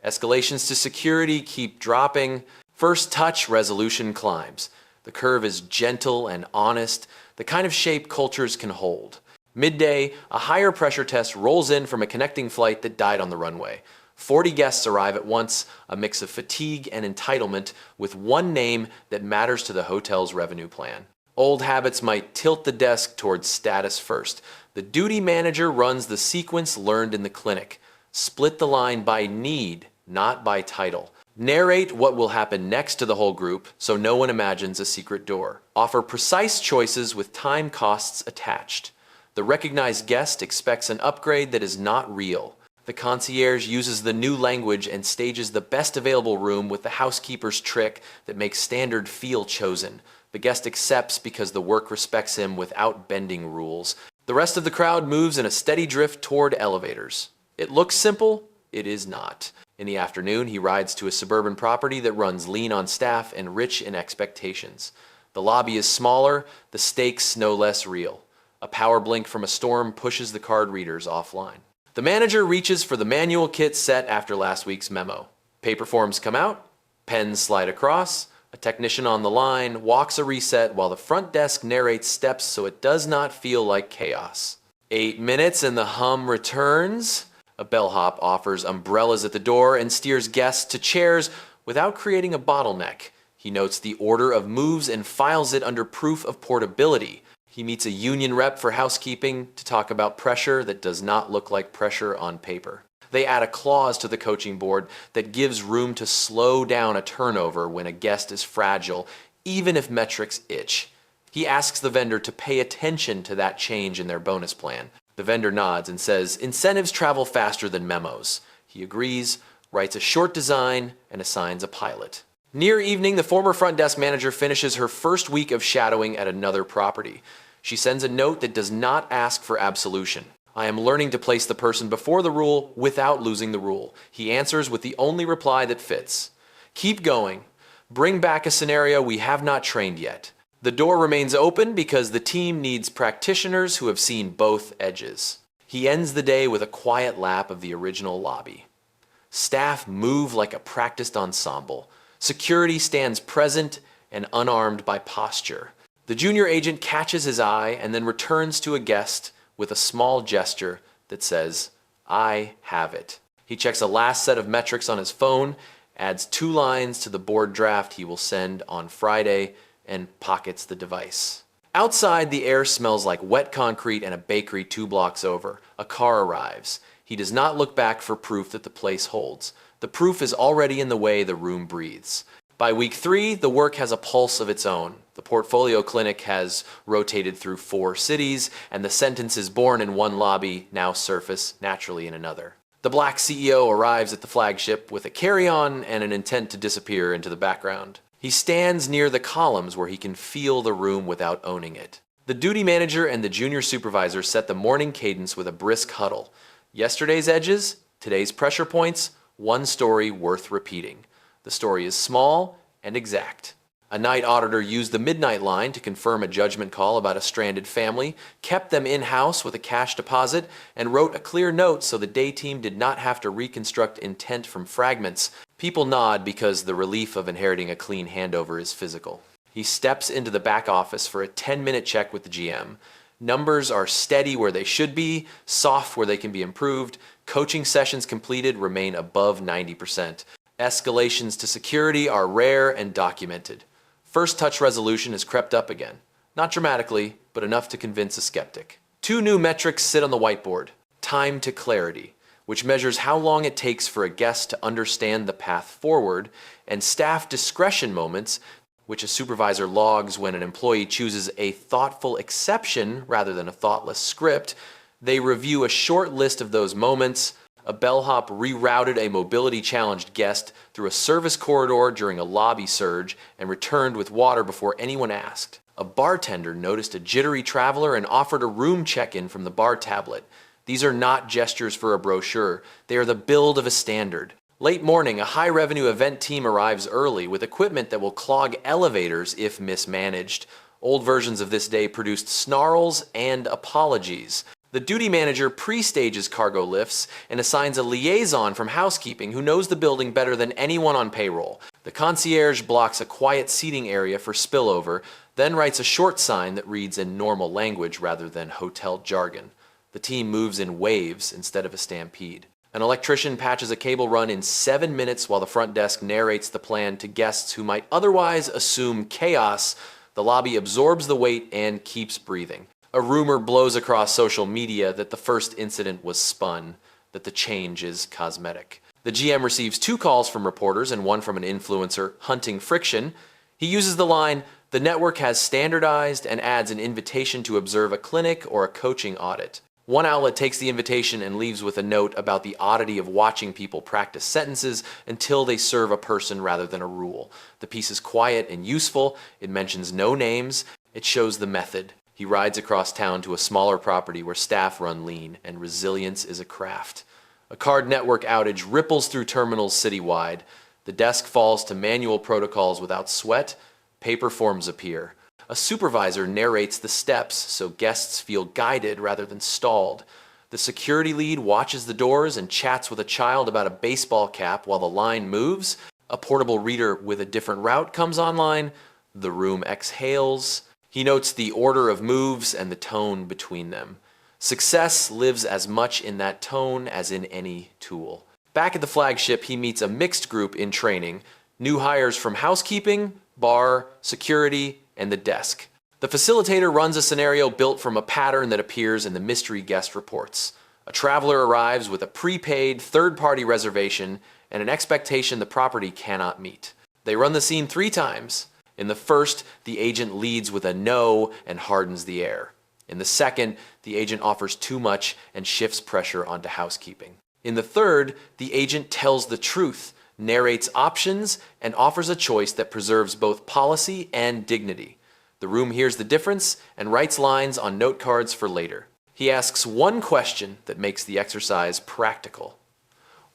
Escalations to security keep dropping. First touch resolution climbs. The curve is gentle and honest, the kind of shape cultures can hold. Midday, a higher pressure test rolls in from a connecting flight that died on the runway. 40 guests arrive at once, a mix of fatigue and entitlement, with one name that matters to the hotel's revenue plan. Old habits might tilt the desk towards status first. The duty manager runs the sequence learned in the clinic. Split the line by need, not by title. Narrate what will happen next to the whole group so no one imagines a secret door. Offer precise choices with time costs attached. The recognized guest expects an upgrade that is not real. The concierge uses the new language and stages the best available room with the housekeeper's trick that makes standard feel chosen. The guest accepts because the work respects him without bending rules. The rest of the crowd moves in a steady drift toward elevators. It looks simple, it is not. In the afternoon, he rides to a suburban property that runs lean on staff and rich in expectations. The lobby is smaller, the stakes no less real. A power blink from a storm pushes the card readers offline. The manager reaches for the manual kit set after last week's memo. Paper forms come out, pens slide across, a technician on the line walks a reset while the front desk narrates steps so it does not feel like chaos. 8 minutes and the hum returns. A bellhop offers umbrellas at the door and steers guests to chairs without creating a bottleneck. He notes the order of moves and files it under proof of portability. He meets a union rep for housekeeping to talk about pressure that does not look like pressure on paper. They add a clause to the coaching board that gives room to slow down a turnover when a guest is fragile, even if metrics itch. He asks the vendor to pay attention to that change in their bonus plan. The vendor nods and says, incentives travel faster than memos. He agrees, writes a short design, and assigns a pilot. Near evening, the former front desk manager finishes her first week of shadowing at another property. She sends a note that does not ask for absolution. I am learning to place the person before the rule without losing the rule. He answers with the only reply that fits. Keep going. Bring back a scenario we have not trained yet. The door remains open because the team needs practitioners who have seen both edges. He ends the day with a quiet lap of the original lobby. Staff move like a practiced ensemble. Security stands present and unarmed by posture. The junior agent catches his eye and then returns to a guest with a small gesture that says, I have it. He checks a last set of metrics on his phone, adds 2 lines to the board draft he will send on Friday, and pockets the device. Outside, the air smells like wet concrete and a bakery 2 blocks over. A car arrives. He does not look back for proof that the place holds. The proof is already in the way the room breathes. By week 3, the work has a pulse of its own. The portfolio clinic has rotated through 4 cities, and the sentences born in one lobby now surface naturally in another. The black CEO arrives at the flagship with a carry-on and an intent to disappear into the background. He stands near the columns where he can feel the room without owning it. The duty manager and the junior supervisor set the morning cadence with a brisk huddle. Yesterday's edges, today's pressure points, one story worth repeating. The story is small and exact. A night auditor used the midnight line to confirm a judgment call about a stranded family, kept them in-house with a cash deposit, and wrote a clear note so the day team did not have to reconstruct intent from fragments. People nod because the relief of inheriting a clean handover is physical. He steps into the back office for a 10-minute check with the GM. Numbers are steady where they should be, soft where they can be improved. Coaching sessions completed remain above 90%. Escalations to security are rare and documented. First touch resolution has crept up again. Not dramatically, but enough to convince a skeptic. 2 new metrics sit on the whiteboard. Time to clarity, which measures how long it takes for a guest to understand the path forward, and staff discretion moments, which a supervisor logs when an employee chooses a thoughtful exception rather than a thoughtless script. They review a short list of those moments. A bellhop rerouted a mobility-challenged guest through a service corridor during a lobby surge and returned with water before anyone asked. A bartender noticed a jittery traveler and offered a room check-in from the bar tablet. These are not gestures for a brochure. They are the build of a standard. Late morning, a high-revenue event team arrives early with equipment that will clog elevators if mismanaged. Old versions of this day produced snarls and apologies. The duty manager pre-stages cargo lifts and assigns a liaison from housekeeping who knows the building better than anyone on payroll. The concierge blocks a quiet seating area for spillover, then writes a short sign that reads in normal language rather than hotel jargon. The team moves in waves instead of a stampede. An electrician patches a cable run in 7 minutes while the front desk narrates the plan to guests who might otherwise assume chaos. The lobby absorbs the weight and keeps breathing. A rumor blows across social media that the first incident was spun, that the change is cosmetic. The GM receives 2 calls from reporters and 1 from an influencer hunting friction. He uses the line, "The network has standardized," and adds an invitation to observe a clinic or a coaching audit. One outlet takes the invitation and leaves with a note about the oddity of watching people practice sentences until they serve a person rather than a rule. The piece is quiet and useful. It mentions no names. It shows the method. He rides across town to a smaller property where staff run lean and resilience is a craft. A card network outage ripples through terminals citywide. The desk falls to manual protocols without sweat. Paper forms appear. A supervisor narrates the steps so guests feel guided rather than stalled. The security lead watches the doors and chats with a child about a baseball cap while the line moves. A portable reader with a different route comes online. The room exhales. He notes the order of moves and the tone between them. Success lives as much in that tone as in any tool. Back at the flagship, he meets a mixed group in training. New hires from housekeeping, bar, security, and the desk. The facilitator runs a scenario built from a pattern that appears in the mystery guest reports. A traveler arrives with a prepaid third-party reservation and an expectation the property cannot meet. They run the scene 3 times. In the first, the agent leads with a no and hardens the air. In the second, the agent offers too much and shifts pressure onto housekeeping. In the third, the agent tells the truth, narrates options, and offers a choice that preserves both policy and dignity. The room hears the difference and writes lines on note cards for later. He asks one question that makes the exercise practical.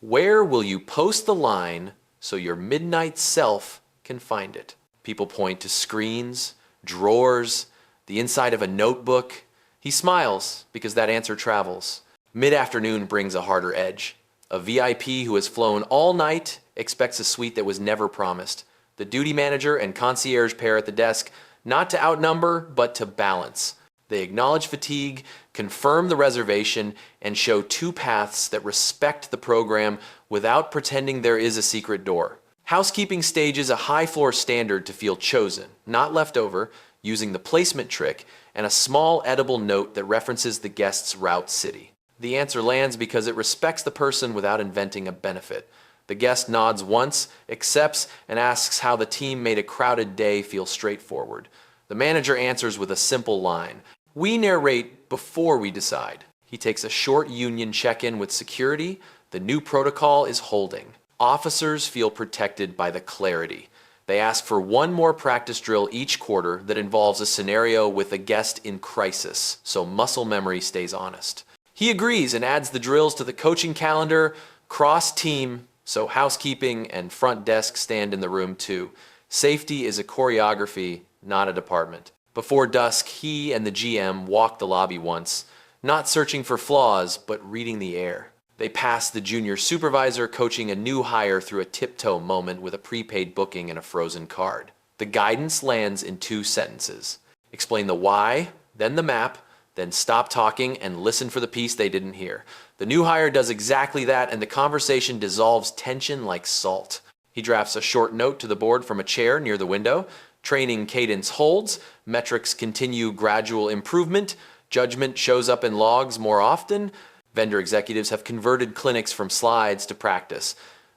Where will you post the line so your midnight self can find it? People point to screens, drawers, the inside of a notebook. He smiles because that answer travels. Mid-afternoon brings a harder edge. A VIP who has flown all night expects a suite that was never promised. The duty manager and concierge pair at the desk, not to outnumber, but to balance. They acknowledge fatigue, confirm the reservation, and show 2 paths that respect the program without pretending there is a secret door. Housekeeping stages a high-floor standard to feel chosen, not left over. using the placement trick and a small edible note that references the guest's route city. The answer lands because it respects the person without inventing a benefit. The guest nods once, accepts, and asks how the team made a crowded day feel straightforward. The manager answers with a simple line. We narrate before we decide. He takes a short union check-in with security. The new protocol is holding. Officers feel protected by the clarity. They ask for one more practice drill each quarter that involves a scenario with a guest in crisis, so muscle memory stays honest. He agrees and adds the drills to the coaching calendar. Cross-team, so housekeeping and front desk stand in the room too. Safety is a choreography, not a department. Before dusk, he and the GM walk the lobby once, not searching for flaws, but reading the air. They pass the junior supervisor coaching a new hire through a tiptoe moment with a prepaid booking and a frozen card. The guidance lands in 2 sentences. Explain the why, then the map, then stop talking and listen for the piece they didn't hear. The new hire does exactly that, and the conversation dissolves tension like salt. He drafts a short note to the board from a chair near the window. Training cadence holds, metrics continue gradual improvement, judgment shows up in logs more often. Vendor executives have converted clinics from slides to practice.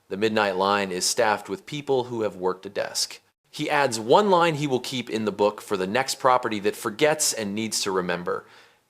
The midnight line is staffed with people who have worked a desk. He adds one line he will keep in the book for the next property that forgets and needs to remember.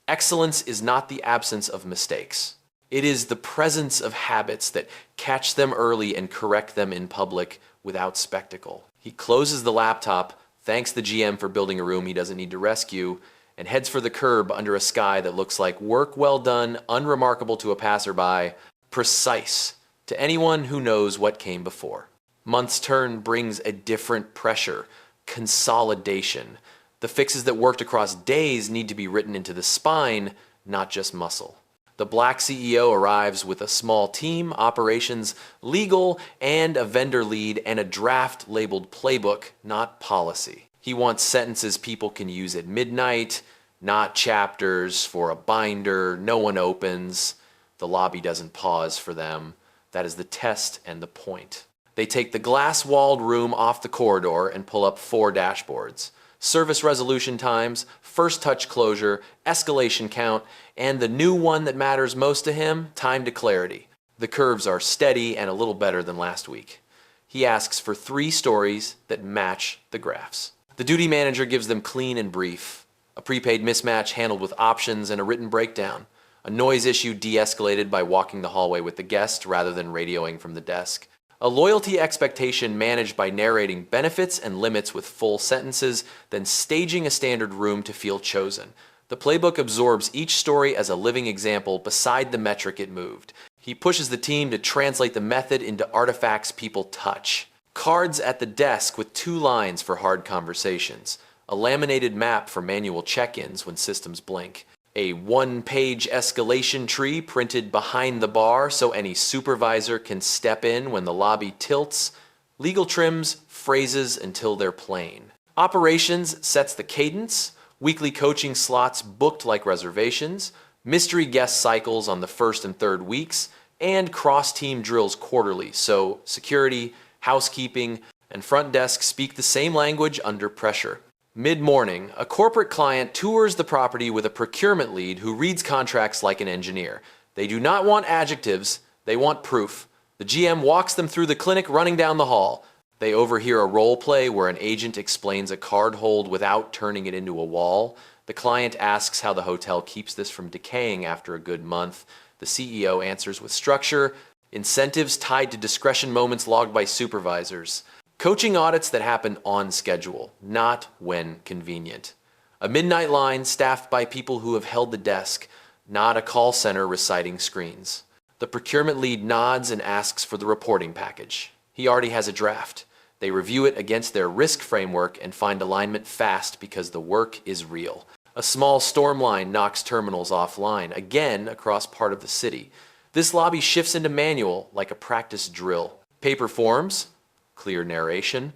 Excellence is not the absence of mistakes. It is the presence of habits that catch them early and correct them in public without spectacle. He closes the laptop, thanks the GM for building a room he doesn't need to rescue, and heads for the curb under a sky that looks like work well done, unremarkable to a passerby, precise to anyone who knows what came before. Month's turn brings a different pressure, consolidation. The fixes that worked across days need to be written into the spine, not just muscle. The black CEO arrives with a small team, operations, legal, and a vendor lead, and a draft labeled playbook, not policy. He wants sentences people can use at midnight, not chapters for a binder no one opens. The lobby doesn't pause for them. That is the test and the point. They take the glass-walled room off the corridor and pull up 4 dashboards. Service resolution times, first touch closure, escalation count, and the new one that matters most to him, time to clarity. The curves are steady and a little better than last week. He asks for 3 stories that match the graphs. The duty manager gives them clean and brief. A prepaid mismatch handled with options and a written breakdown. A noise issue de-escalated by walking the hallway with the guest rather than radioing from the desk. A loyalty expectation managed by narrating benefits and limits with full sentences, then staging a standard room to feel chosen. The playbook absorbs each story as a living example beside the metric it moved. He pushes the team to translate the method into artifacts people touch. Cards at the desk with 2 lines for hard conversations. A laminated map for manual check-ins when systems blink. A 1-page escalation tree printed behind the bar so any supervisor can step in when the lobby tilts. Legal trims, phrases until they're plain. Operations sets the cadence. Weekly coaching slots booked like reservations. Mystery guest cycles on the 1st and 3rd weeks. And cross-team drills quarterly, so security, housekeeping, and front desk speak the same language under pressure. Mid-morning, a corporate client tours the property with a procurement lead who reads contracts like an engineer. They do not want adjectives, they want proof. The GM walks them through the clinic running down the hall. They overhear a role play where an agent explains a card hold without turning it into a wall. The client asks how the hotel keeps this from decaying after a good month. The CEO answers with structure. Incentives tied to discretion moments logged by supervisors. Coaching audits that happen on schedule, not when convenient. A midnight line staffed by people who have held the desk, not a call center reciting screens. The procurement lead nods and asks for the reporting package. He already has a draft. They review it against their risk framework and find alignment fast because the work is real. A small storm line knocks terminals offline, again across part of the city. This lobby shifts into manual like a practice drill. Paper forms, clear narration,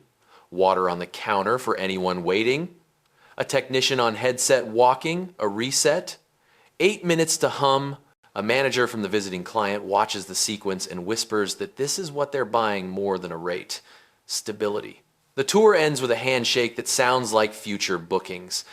water on the counter for anyone waiting, a technician on headset walking, a reset, 8 minutes to hum. A manager from the visiting client watches the sequence and whispers that this is what they're buying more than a rate. Stability. The tour ends with a handshake that sounds like future bookings.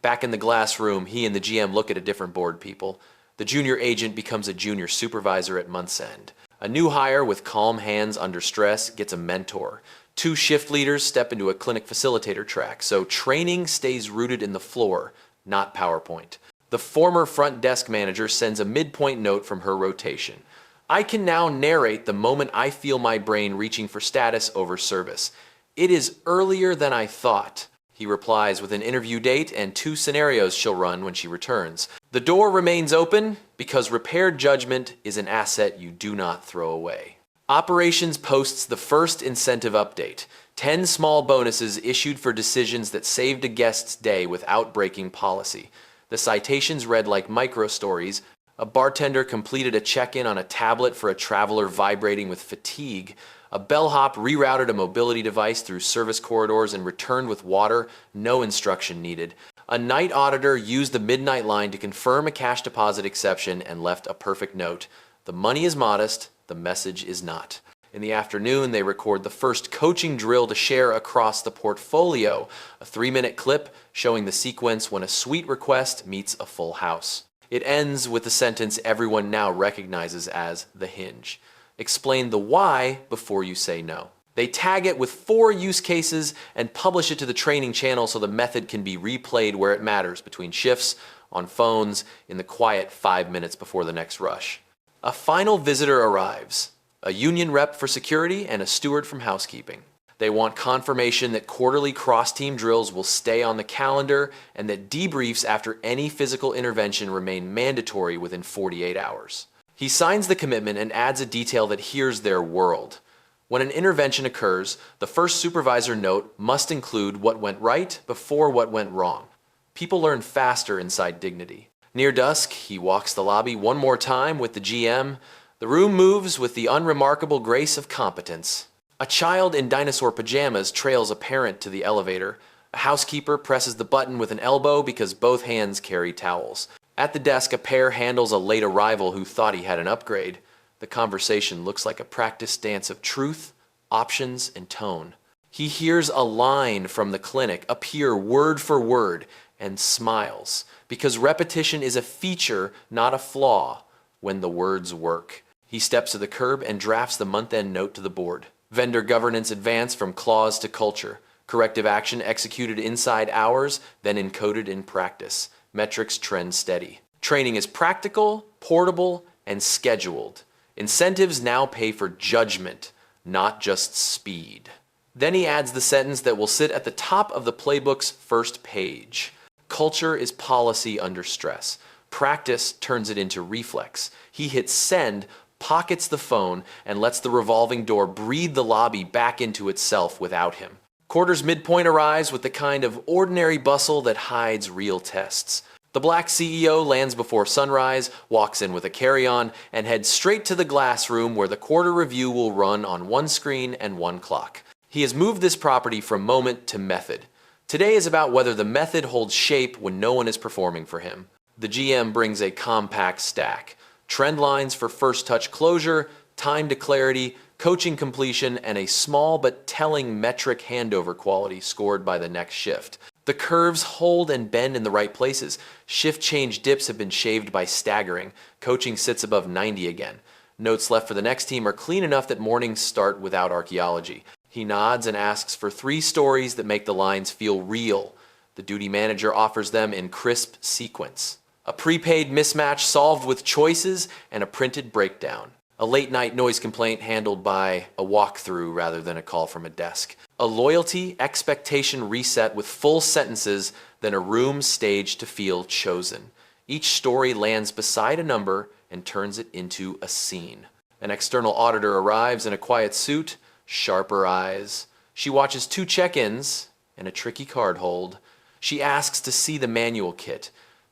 Back in the glass room, he and the GM look at a different board people. The junior agent becomes a junior supervisor at month's end. A new hire with calm hands under stress gets a mentor. Two shift leaders step into a clinic facilitator track, so training stays rooted in the floor, not PowerPoint. The former front desk manager sends a midpoint note from her rotation. I can now narrate the moment I feel my brain reaching for status over service. It is earlier than I thought. He replies with an interview date and 2 scenarios she'll run when she returns. The door remains open because repaired judgment is an asset you do not throw away. Operations posts the first incentive update. 10 small bonuses issued for decisions that saved a guest's day without breaking policy. The citations read like micro stories. A bartender completed a check-in on a tablet for a traveler vibrating with fatigue. A bellhop rerouted a mobility device through service corridors and returned with water, no instruction needed. A night auditor used the midnight line to confirm a cash deposit exception and left a perfect note. The money is modest, the message is not. In the afternoon, they record the first coaching drill to share across the portfolio, a 3-minute clip showing the sequence when a suite request meets a full house. It ends with the sentence everyone now recognizes as the hinge. Explain the why before you say no. They tag it with 4 use cases and publish it to the training channel so the method can be replayed where it matters, between shifts, on phones, in the quiet 5 minutes before the next rush. A final visitor arrives, a union rep for security and a steward from housekeeping. They want confirmation that quarterly cross-team drills will stay on the calendar and that debriefs after any physical intervention remain mandatory within 48 hours. He signs the commitment and adds a detail that hears their world. When an intervention occurs, the first supervisor note must include what went right before what went wrong. People learn faster inside Dignity. Near dusk, he walks the lobby one more time with the GM. The room moves with the unremarkable grace of competence. A child in dinosaur pajamas trails a parent to the elevator. A housekeeper presses the button with an elbow because both hands carry towels. At the desk, a pair handles a late arrival who thought he had an upgrade. The conversation looks like a practice dance of truth, options, and tone. He hears a line from the clinic appear word for word and smiles, because repetition is a feature, not a flaw, when the words work. He steps to the curb and drafts the month-end note to the board. Vendor governance advanced from clause to culture. Corrective action executed inside hours, then encoded in practice. Metrics trend steady. Training is practical, portable, and scheduled. Incentives now pay for judgment, not just speed. Then he adds the sentence that will sit at the top of the playbook's first page. Culture is policy under stress. Practice turns it into reflex. He hits send, pockets the phone, and lets the revolving door breathe the lobby back into itself without him. Quarter's midpoint arrives with the kind of ordinary bustle that hides real tests. The black CEO lands before sunrise, walks in with a carry-on, and heads straight to the glass room where the quarter review will run on one screen and one clock. He has moved this property from moment to method. Today is about whether the method holds shape when no one is performing for him. The GM brings a compact stack. Trend lines for first touch closure, time to clarity, coaching completion, and a small but telling metric handover quality scored by the next shift. The curves hold and bend in the right places. Shift change dips have been shaved by staggering. Coaching sits above 90 again. Notes left for the next team are clean enough that mornings start without archaeology. He nods and asks for 3 stories that make the lines feel real. The duty manager offers them in crisp sequence. A prepaid mismatch solved with choices and a printed breakdown. A late night noise complaint handled by a walkthrough rather than a call from a desk. A loyalty expectation reset with full sentences, then a room staged to feel chosen. Each story lands beside a number and turns it into a scene. An external auditor arrives in a quiet suit, sharper eyes. She watches 2 check-ins and a tricky card hold. She asks to see the manual kit.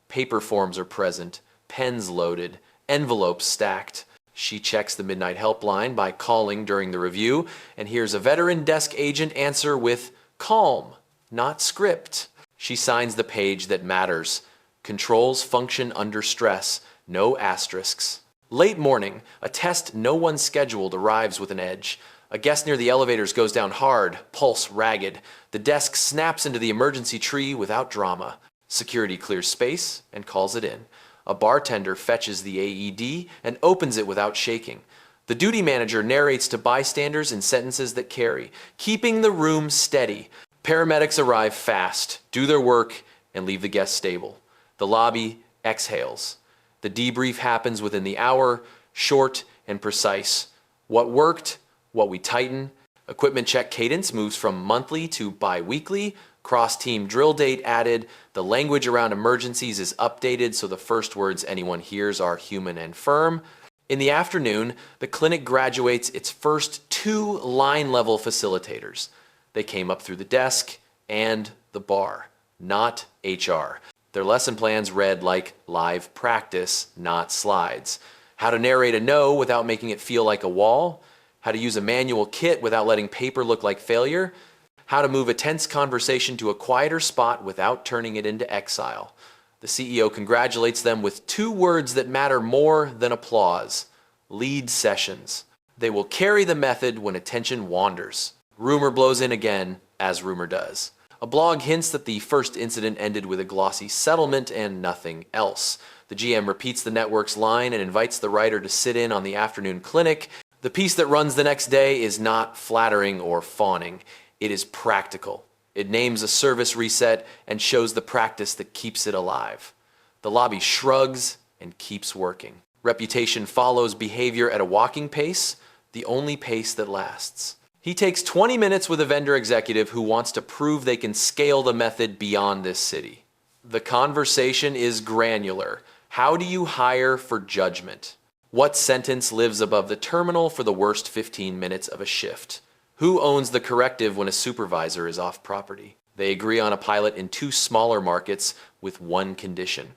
Paper forms are present, pens loaded, envelopes stacked. She checks the midnight helpline by calling during the review and hears a veteran desk agent answer with calm, not script. She signs the page that matters. Controls function under stress, no asterisks. Late morning, a test no one scheduled arrives with an edge. A guest near the elevators goes down hard, pulse ragged. The desk snaps into the emergency tree without drama. Security clears space and calls it in. A bartender fetches the AED and opens it without shaking. The duty manager narrates to bystanders in sentences that carry, keeping the room steady. Paramedics arrive fast, do their work, and leave the guest stable. The lobby exhales. The debrief happens within the hour, short and precise. What worked, what we tighten. Equipment check cadence moves from monthly to bi-weekly. Cross-team drill date added. The language around emergencies is updated so the first words anyone hears are human and firm. In the afternoon, the clinic graduates its first 2 line-level facilitators. They came up through the desk and the bar, not HR. Their lesson plans read like live practice, not slides. How to narrate a no without making it feel like a wall. How to use a manual kit without letting paper look like failure. How to move a tense conversation to a quieter spot without turning it into exile. The CEO congratulates them with 2 words that matter more than applause. Lead sessions. They will carry the method when attention wanders. Rumor blows in again, as rumor does. A blog hints that the first incident ended with a glossy settlement and nothing else. The GM repeats the network's line and invites the writer to sit in on the afternoon clinic. The piece that runs the next day is not flattering or fawning. It is practical. It names a service reset and shows the practice that keeps it alive. The lobby shrugs and keeps working. Reputation follows behavior at a walking pace, the only pace that lasts. He takes 20 minutes with a vendor executive who wants to prove they can scale the method beyond this city. The conversation is granular. How do you hire for judgment? What sentence lives above the terminal for the worst 15 minutes of a shift? Who owns the corrective when a supervisor is off property? They agree on a pilot in 2 smaller markets with 1 condition.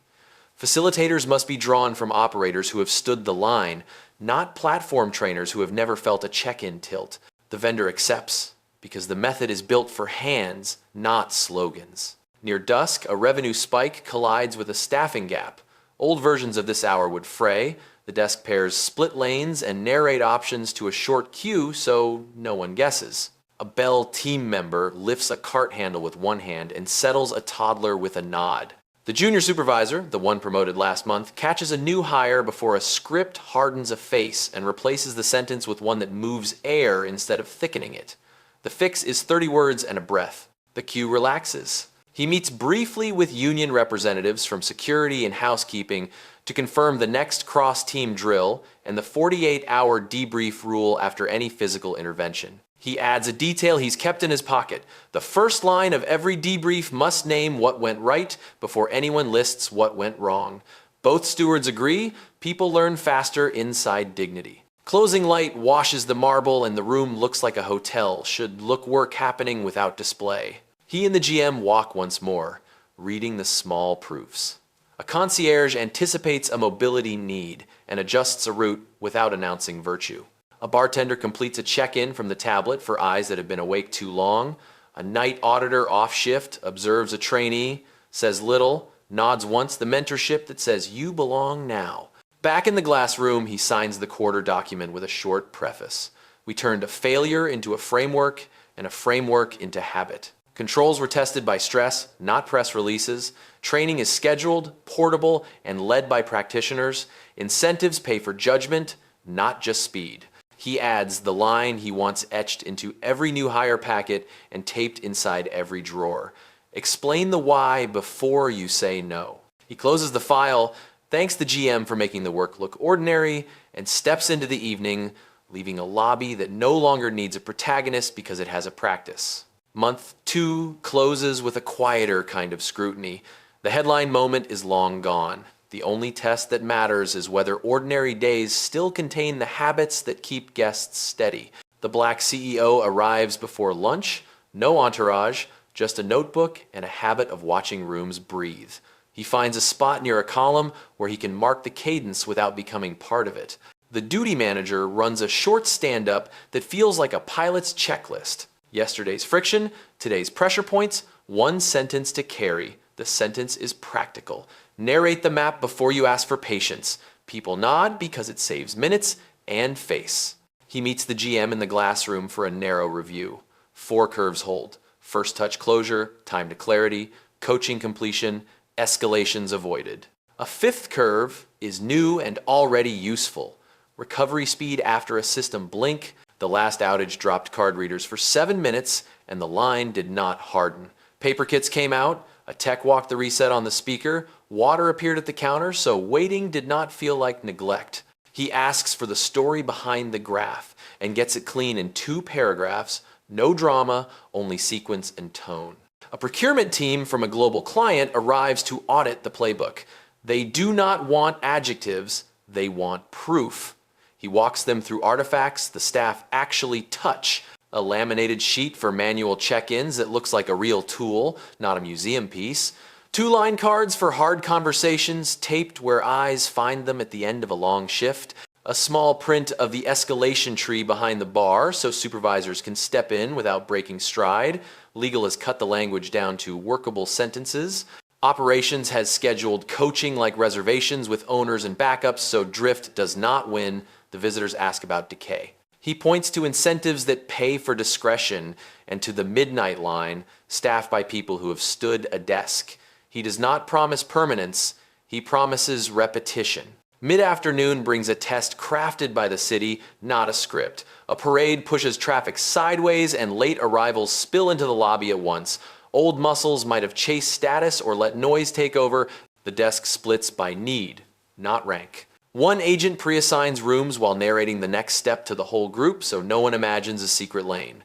Facilitators must be drawn from operators who have stood the line, not platform trainers who have never felt a check-in tilt. The vendor accepts because the method is built for hands, not slogans. Near dusk, a revenue spike collides with a staffing gap. Old versions of this hour would fray. The desk pairs split lanes and narrate options to a short queue so no one guesses. A Bell team member lifts a cart handle with one hand and settles a toddler with a nod. The junior supervisor, the one promoted last month, catches a new hire before a script hardens a face and replaces the sentence with one that moves air instead of thickening it. The fix is 30 words and a breath. The queue relaxes. He meets briefly with union representatives from security and housekeeping to confirm the next cross-team drill and the 48-hour debrief rule after any physical intervention. He adds a detail he's kept in his pocket. The first line of every debrief must name what went right before anyone lists what went wrong. Both stewards agree, people learn faster inside dignity. Closing light washes the marble and the room looks like a hotel, should look work happening without display. He and the GM walk once more, reading the small proofs. A concierge anticipates a mobility need and adjusts a route without announcing virtue. A bartender completes a check-in from the tablet for eyes that have been awake too long. A night auditor off shift observes a trainee, says little, nods once the mentorship that says you belong now. Back in the glass room, he signs the quarter document with a short preface. We turned a failure into a framework and a framework into habit. Controls were tested by stress, not press releases. Training is scheduled, portable, and led by practitioners. Incentives pay for judgment, not just speed. He adds the line he wants etched into every new hire packet and taped inside every drawer. Explain the why before you say no. He closes the file, thanks the GM for making the work look ordinary, and steps into the evening, leaving a lobby that no longer needs a protagonist because it has a practice. Month 2 closes with a quieter kind of scrutiny. The headline moment is long gone. The only test that matters is whether ordinary days still contain the habits that keep guests steady. The black CEO arrives before lunch, no entourage, just a notebook and a habit of watching rooms breathe. He finds a spot near a column where he can mark the cadence without becoming part of it. The duty manager runs a short stand-up that feels like a pilot's checklist. Yesterday's friction, today's pressure points, 1 sentence to carry. The sentence is practical. Narrate the map before you ask for patience. People nod because it saves minutes and face. He meets the GM in the glass room for a narrow review. 4 curves hold: first touch closure, time to clarity, coaching completion, escalations avoided. A 5th curve is new and already useful: recovery speed after a system blink. The last outage dropped card readers for 7 minutes and the line did not harden. Paper kits came out, a tech walked the reset on the speaker, water appeared at the counter, so waiting did not feel like neglect. He asks for the story behind the graph and gets it clean in 2 paragraphs, no drama, only sequence and tone. A procurement team from a global client arrives to audit the playbook. They do not want adjectives, they want proof. He walks them through artifacts the staff actually touch: a laminated sheet for manual check-ins that looks like a real tool, not a museum piece; 2 line cards for hard conversations, taped where eyes find them at the end of a long shift; a small print of the escalation tree behind the bar so supervisors can step in without breaking stride. Legal has cut the language down to workable sentences. Operations has scheduled coaching like reservations with owners and backups so drift does not win. The visitors ask about decay. He points to incentives that pay for discretion and to the midnight line, staffed by people who have stood a desk. He does not promise permanence, he promises repetition. Mid-afternoon brings a test crafted by the city, not a script. A parade pushes traffic sideways and late arrivals spill into the lobby at once. Old muscles might have chased status or let noise take over. The desk splits by need, not rank. One agent preassigns rooms while narrating the next step to the whole group so no one imagines a secret lane.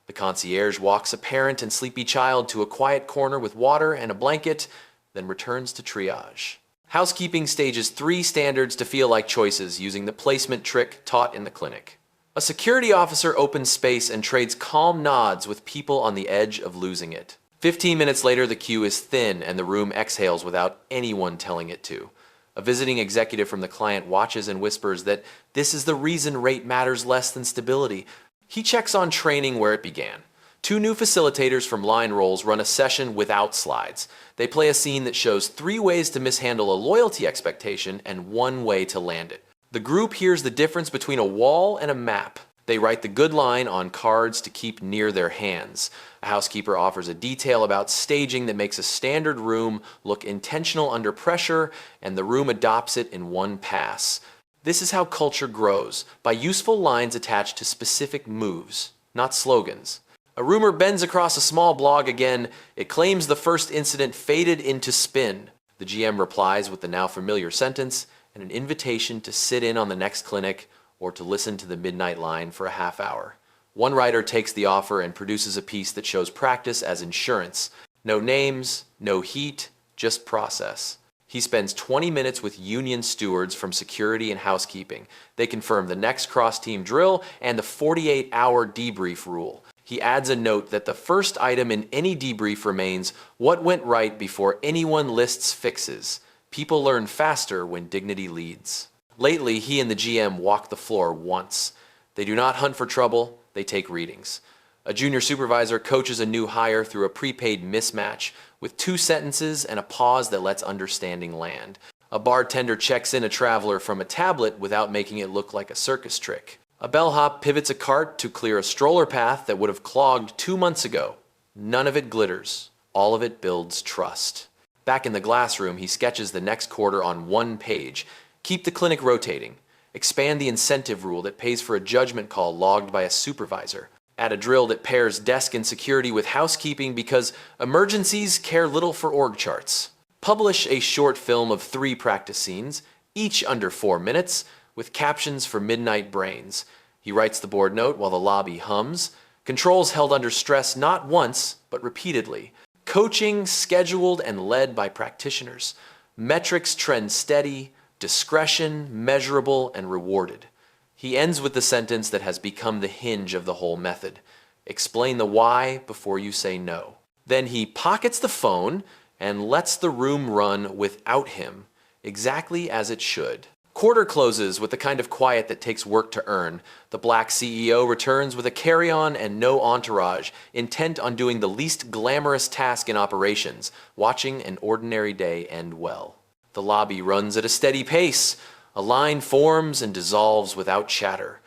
The concierge walks a parent and sleepy child to a quiet corner with water and a blanket, then returns to triage. Housekeeping stages 3 standards to feel like choices using the placement trick taught in the clinic. A security officer opens space and trades calm nods with people on the edge of losing it. 15 minutes later, the queue is thin and the room exhales without anyone telling it to. A visiting executive from the client watches and whispers that this is the reason rate matters less than stability. He checks on training where it began. 2 new facilitators from line roles run a session without slides. They play a scene that shows 3 ways to mishandle a loyalty expectation and 1 way to land it. The group hears the difference between a wall and a map. They write the good line on cards to keep near their hands. A housekeeper offers a detail about staging that makes a standard room look intentional under pressure, and the room adopts it in 1 pass. This is how culture grows, by useful lines attached to specific moves, not slogans. A rumor bends across a small blog again. It claims the first incident faded into spin. The GM replies with the now familiar sentence and an invitation to sit in on the next clinic or to listen to the midnight line for a half hour. One writer takes the offer and produces a piece that shows practice as insurance. No names, no heat, just process. He spends 20 minutes with union stewards from security and housekeeping. They confirm the next cross-team drill and the 48-hour debrief rule. He adds a note that the first item in any debrief remains what went right before anyone lists fixes. People learn faster when dignity leads. Lately, he and the GM walk the floor once. They do not hunt for trouble, they take readings. A junior supervisor coaches a new hire through a prepaid mismatch with 2 sentences and a pause that lets understanding land. A bartender checks in a traveler from a tablet without making it look like a circus trick. A bellhop pivots a cart to clear a stroller path that would have clogged 2 months ago. None of it glitters. All of it builds trust. Back in the glass room, he sketches the next quarter on 1 page. Keep the clinic rotating. Expand the incentive rule that pays for a judgment call logged by a supervisor. Add a drill that pairs desk and security with housekeeping because emergencies care little for org charts. Publish a short film of 3 practice scenes, each under 4 minutes, with captions for midnight brains. He writes the board note while the lobby hums. Controls held under stress not once, but repeatedly. Coaching scheduled and led by practitioners. Metrics trend steady. Discretion, measurable, and rewarded. He ends with the sentence that has become the hinge of the whole method. Explain the why before you say no. Then he pockets the phone and lets the room run without him, exactly as it should. Quarter closes with the kind of quiet that takes work to earn. The black CEO returns with a carry-on and no entourage, intent on doing the least glamorous task in operations, watching an ordinary day end well. The lobby runs at a steady pace. A line forms and dissolves without chatter.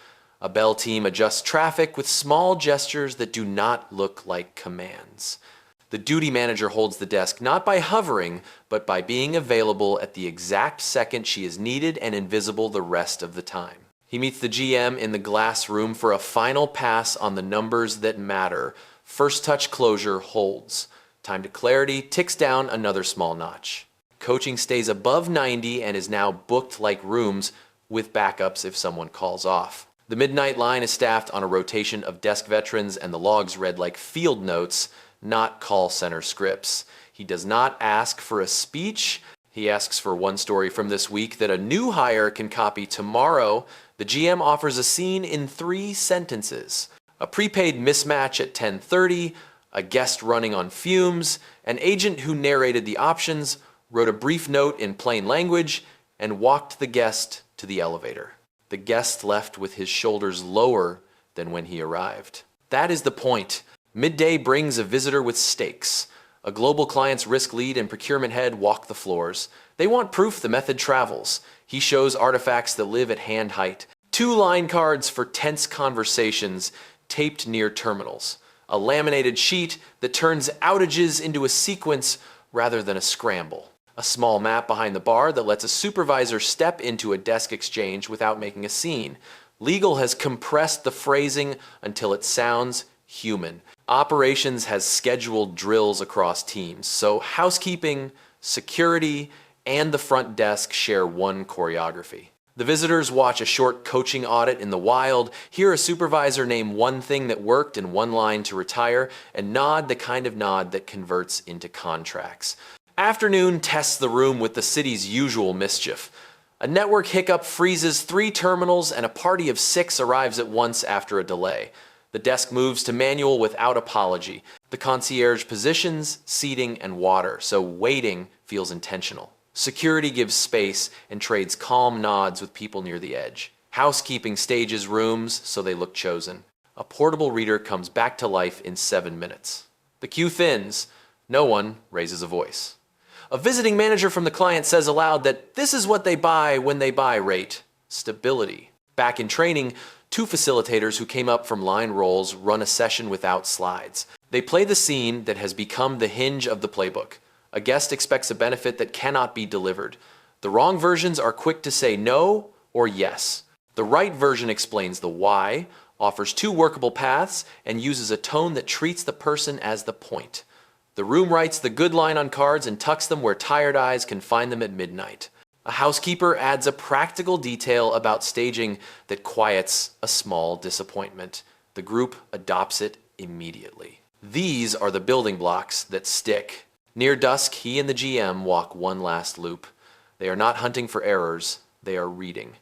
A bell team adjusts traffic with small gestures that do not look like commands. The duty manager holds the desk not by hovering, but by being available at the exact second she is needed and invisible the rest of the time. He meets the GM in the glass room for a final pass on the numbers that matter. First touch closure holds. Time to clarity ticks down another small notch. Coaching stays above 90 and is now booked like rooms with backups if someone calls off. The midnight line is staffed on a rotation of desk veterans and the logs read like field notes, not call center scripts. He does not ask for a speech. He asks for one story from this week that a new hire can copy tomorrow. The GM offers a scene in 3 sentences. A prepaid mismatch at 10:30, a guest running on fumes, an agent who narrated the options, wrote a brief note in plain language, and walked the guest to the elevator. The guest left with his shoulders lower than when he arrived. That is the point. Midday brings a visitor with stakes. A global client's risk lead and procurement head walk the floors. They want proof the method travels. He shows artifacts that live at hand height. 2 line cards for tense conversations taped near terminals. A laminated sheet that turns outages into a sequence rather than a scramble. A small map behind the bar that lets a supervisor step into a desk exchange without making a scene. Legal has compressed the phrasing until it sounds human. Operations has scheduled drills across teams, so housekeeping, security, and the front desk share one choreography. The visitors watch a short coaching audit in the wild, hear a supervisor name one thing that worked and one line to retire, and nod the kind of nod that converts into contracts. Afternoon tests the room with the city's usual mischief. A network hiccup freezes 3 terminals and a party of 6 arrives at once after a delay. The desk moves to manual without apology. The concierge positions, seating, and water, so waiting feels intentional. Security gives space and trades calm nods with people near the edge. Housekeeping stages rooms so they look chosen. A portable reader comes back to life in 7 minutes. The queue thins. No one raises a voice. A visiting manager from the client says aloud that this is what they buy when they buy rate. Stability. Back in training, 2 facilitators who came up from line roles run a session without slides. They play the scene that has become the hinge of the playbook. A guest expects a benefit that cannot be delivered. The wrong versions are quick to say no or yes. The right version explains the why, offers 2 workable paths, and uses a tone that treats the person as the point. The room writes the good line on cards and tucks them where tired eyes can find them at midnight. A housekeeper adds a practical detail about staging that quiets a small disappointment. The group adopts it immediately. These are the building blocks that stick. Near dusk, he and the GM walk one last loop. They are not hunting for errors, they are reading.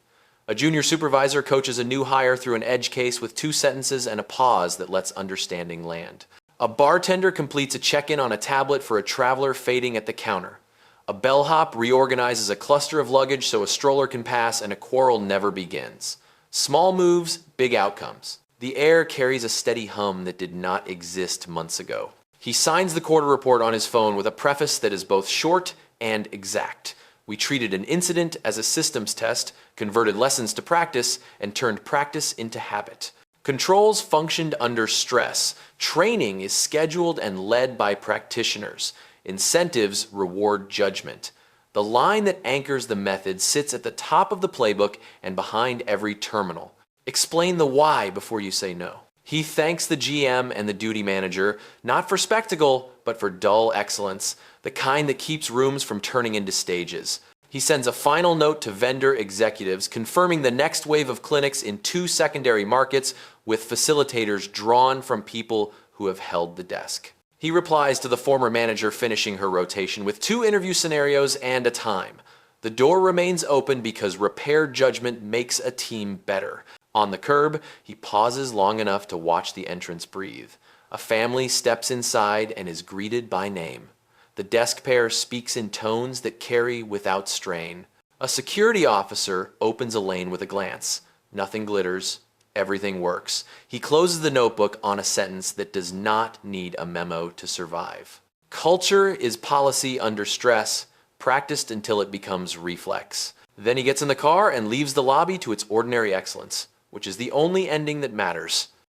A junior supervisor coaches a new hire through an edge case with 2 sentences and a pause that lets understanding land. A bartender completes a check-in on a tablet for a traveler fading at the counter. A bellhop reorganizes a cluster of luggage so a stroller can pass and a quarrel never begins. Small moves, big outcomes. The air carries a steady hum that did not exist months ago. He signs the quarter report on his phone with a preface that is both short and exact. We treated an incident as a systems test, converted lessons to practice, and turned practice into habit. Controls functioned under stress. Training is scheduled and led by practitioners. Incentives reward judgment. The line that anchors the method sits at the top of the playbook and behind every terminal. Explain the why before you say no. He thanks the GM and the duty manager, not for spectacle, but for dull excellence, the kind that keeps rooms from turning into stages. He sends a final note to vendor executives confirming the next wave of clinics in 2 secondary markets with facilitators drawn from people who have held the desk. He replies to the former manager finishing her rotation with 2 interview scenarios and a time. The door remains open because repair judgment makes a team better. On the curb, he pauses long enough to watch the entrance breathe. A family steps inside and is greeted by name. The desk pair speaks in tones that carry without strain. A security officer opens a lane with a glance. Nothing glitters. Everything works. He closes the notebook on a sentence that does not need a memo to survive. Culture is policy under stress, practiced until it becomes reflex. Then he gets in the car and leaves the lobby to its ordinary excellence. which is the only ending that matters.